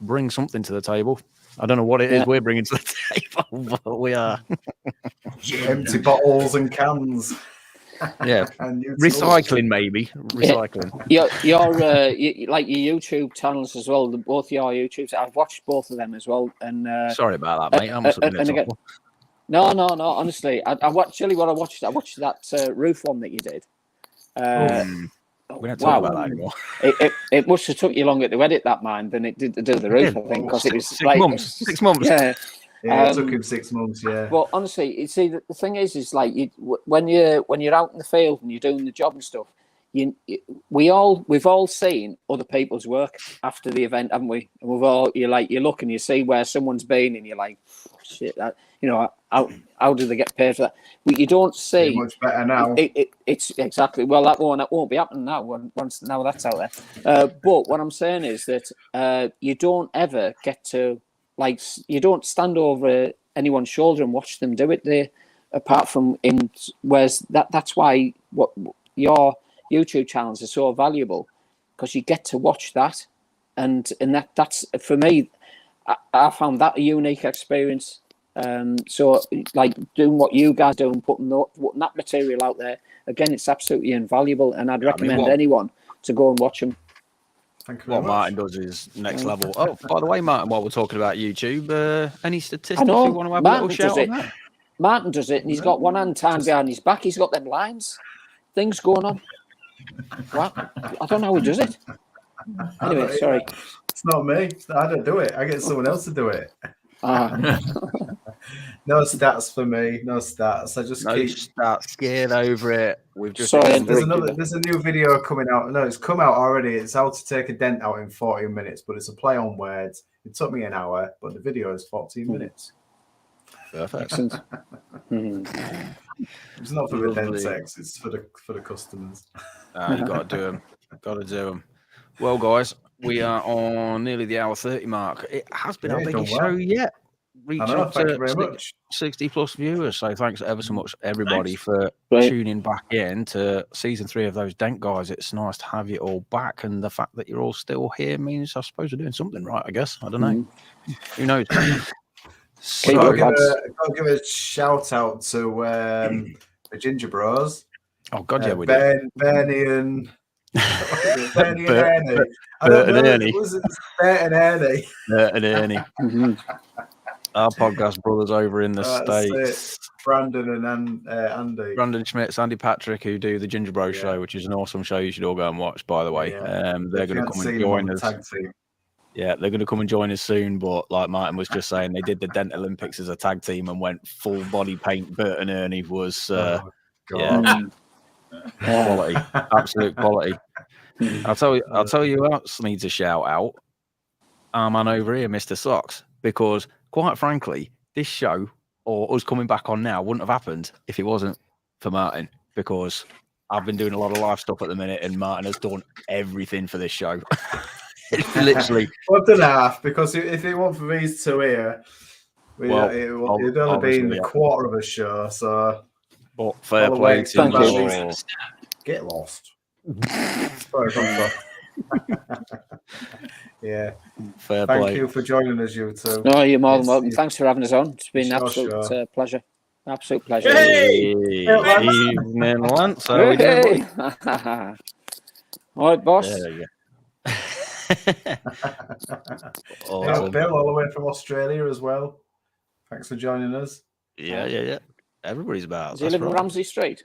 bring something to the table. I don't know what it is we're bringing to the table, but we are. Empty bottles and cans. Yeah, And recycling maybe. Recycling. Your like your YouTube channels as well. Both your YouTubes, I've watched both of them as well. And Sorry about that, mate. I must have been again, no. Honestly, I watched I watched that roof one that you did. We don't talk about that anymore. It must have took you longer to edit that, man, than it did to do the roof, I think, because it was 6 months. 6 months. Yeah. Yeah, it took him 6 months. Yeah. But honestly, you see, the thing is like when you're out in the field and you're doing the job and stuff, we've all seen other people's work after the event, haven't we? And you look and you see where someone's been, and you're like, oh, shit, that, you know, how do they get paid for that? But you don't see much better now. It's exactly, well, that won't be happening now once that's out there. But what I'm saying is that you don't ever get to, like, you don't stand over anyone's shoulder and watch them do it there, apart from in whereas that's why what your YouTube channels are so valuable, because you get to watch that, and that's for me, I found that a unique experience. So like doing what you guys do and putting that material out there, again, it's absolutely invaluable, and I'd recommend anyone to go and watch them. What Martin does is next level. Oh, by the way, Martin, while we're talking about YouTube, any statistics you want to have a little shout on that? Martin does it, and he's got one hand tied behind his back. He's got them lines, things going on. What? I don't know how he does it. Anyway, sorry. It's not me. I don't do it. I get someone else to do it. No stats for me. No stats. I just keep scared over it. We've just there's a new video coming out. No, it's come out already. It's how to take a dent out in 14 minutes, but it's a play on words. It took me an hour, but the video is 14 minutes. Perfect. It's not for the dent techs, it's for the customers. You got to do them. Got to do them. Well, guys, we are on nearly the hour 30 mark. It has been our biggest show yet. Reached up to 60 plus viewers. So thanks ever so much, everybody, for tuning back in to season 3 of Those Dent Guys. It's nice to have you all back, and the fact that you're all still here means I suppose we're doing something right. I guess I don't know. Who knows? So I'll give a shout out to the Ginger Bros. Oh God, yeah, we Bernie and Bernie and Ernie. I don't know. It was Bert and Ernie. Bert and Ernie. Our podcast brothers over in the States. Brandon and Andy. Brandon Schmitz, Andy Patrick, who do the Ginger Bros show, which is an awesome show. You should all go and watch, by the way. They're going to come and join us. Yeah, they're going to come and join us soon. But like Martin was just saying, they did the Dent Olympics as a tag team and went full body paint. Bert and Ernie was quality, absolute quality. I'll tell you who else needs a shout out. Our man over here, Mr. Socks, because quite frankly, this show or us coming back on now wouldn't have happened if it wasn't for Martin, because I've been doing a lot of live stuff at the minute and Martin has done everything for this show. It's literally 1.5, because if it weren't for these two here, it'd only been a quarter of a show. So, but fair play to you. Get lost. Yeah. Fair play. Thank you for joining us, you two. No, you're more than welcome. Thanks for having us on. It's been an absolute pleasure. Absolute pleasure. Hey! Evening, Lance. How we doing? All right, boss. There you go. Awesome. Bill, all the way from Australia as well. Thanks for joining us. Yeah. Everybody's about. Does he live in Ramsey Street?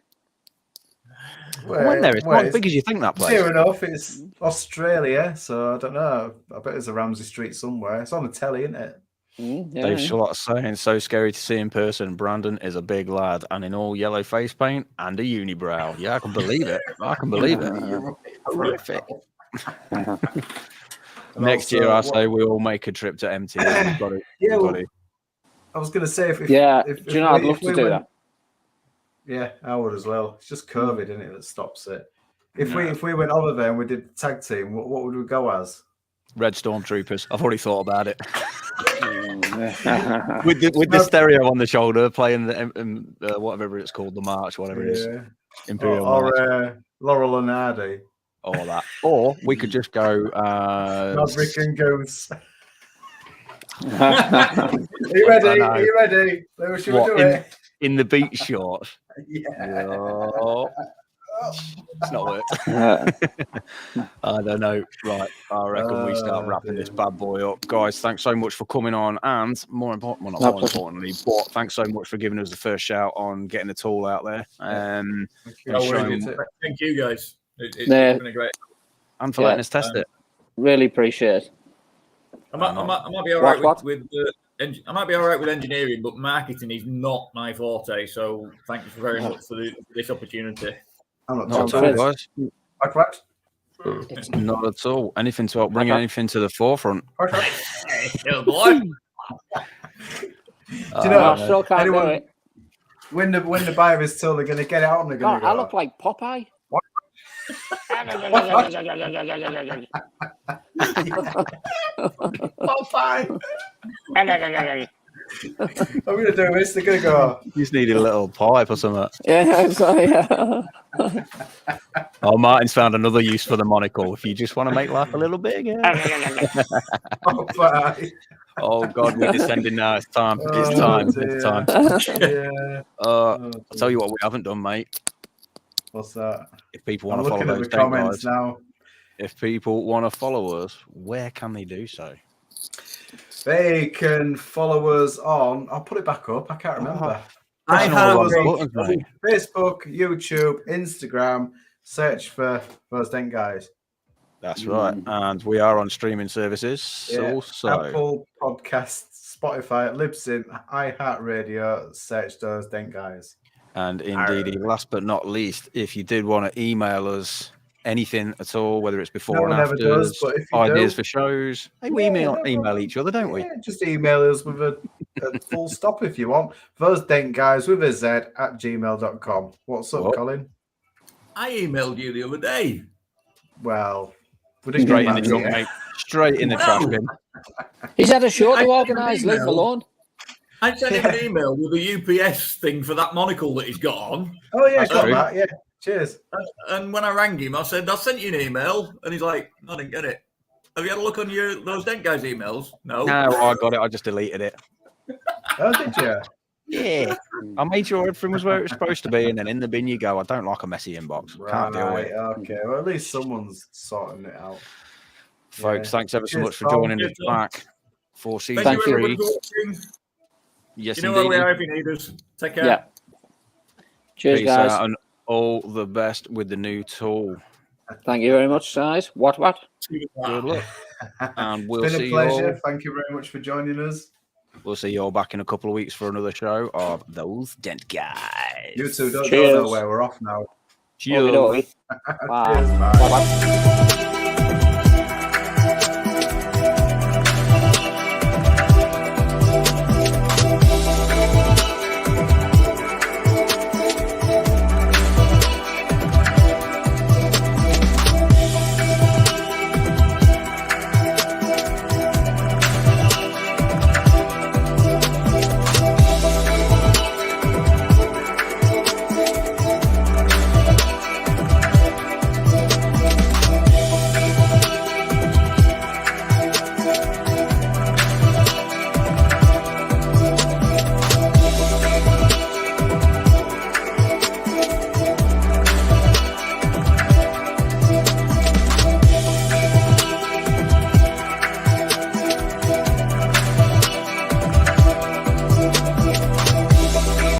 I went there. It's not as big as you think, that place. Fair enough. It's Australia, so I don't know. I bet there's a Ramsey Street somewhere. It's on the telly, isn't it? Dave Charlotte saying, so scary to see in person. Brandon is a big lad and in all yellow face paint and a unibrow. Yeah, I can believe it. I can believe it. Horrific. Next year, I say we all make a trip to MTV. Got it. I was going to say, if do you know, I'd love to do that. Yeah, I would as well. It's just COVID, isn't it, that stops it. If we went over there and we did tag team, what would we go as? Red Stormtroopers. I've already thought about it. with the stereo on the shoulder, playing the whatever it's called, the march, whatever it is. Imperial or Laurel and Hardy. All that. Or we could just go Maverick and Goose. Are you ready? Are you ready? Should we do it? In the beach shorts. Yeah. Oh. It's not worked. I don't know. Right. I reckon we start wrapping this bad boy up. Guys, thanks so much for coming on. And more importantly, but thanks so much for giving us the first shout on getting the tool out there. Thank you, guys. It's been a great. And for letting us test it. Really appreciate it. I might be all right with I might be all right with engineering, but marketing is not my forte. So thank you very much for this opportunity. Not at all, guys. Not at all. Anything to help bring anything to the forefront. Little boy. Do you know, anyone, when the buyer is told they're going to get out and they're going to go. I look like Popeye. Popeye. I'm going to do this. They're going to go. You just needed a little pipe or something. Yeah, sorry. Oh, Martin's found another use for the monocle. If you just want to make life a little bigger. Oh God, we're descending now. It's time. It's time. It's time. Yeah. I'll tell you what we haven't done, mate. What's that? If people want to follow those comments now, if people want to follow us, where can they do so? They can follow us on. I'll put it back up. I can't remember. Pressing all those buttons, mate. Facebook, YouTube, Instagram. Search for Those Dent Guys. That's right. And we are on streaming services. Yeah. Also, Apple Podcasts, Spotify, Libsyn, iHeartRadio. Search Those Dent Guys. and indeed, last but not least, if you did want to email us anything at all, whether it's before No and one ever after, does, but if you ideas do- for shows, hey, we Yeah, email no email problem. each other, don't we? Yeah, just email us with a full stop if you want. Those Dent Guys with a Z at gmail.com. What's up, What? Colin? I emailed you the other day. Well, we didn't Straight get in the back to trunk, you. mate. Straight in the trash bin. He's had a show I to sent organise. an Leave him email. alone. I sent him an email with a UPS thing for that monocle that he's got on. Oh, yeah, That's got true. that. Yeah. Cheers. And when I rang him, I said, I sent you an email. And he's like, I didn't get it. Have you had a look on those Dent Guys emails? No. No, I got it. I just deleted it. Oh, did you? Yeah. I made sure everything was where it was supposed to be, and then in the bin you go. I don't like a messy inbox. Can't deal with Right, it. okay. Well, at least someone's sorting it out. Folks, Yeah. thanks ever so Cheers, much for Tom. joining us Cheers, Tom. back for season Thank you, 3. everybody, for watching. Yes, You know where we indeed. are if you need us. Take care. Yeah. Cheers, Peace guys. out and all the best with the new tool. Thank you very much, guys. What? Good luck. And we'll It's been see a you pleasure. all. Thank you very much for joining us. We'll see you all back in a couple of weeks for another show of Those Dent Guys. You two don't go Cheers. nowhere. We're off now. Cheers. Okey-dokey. Bye. Cheers, bye. Bye.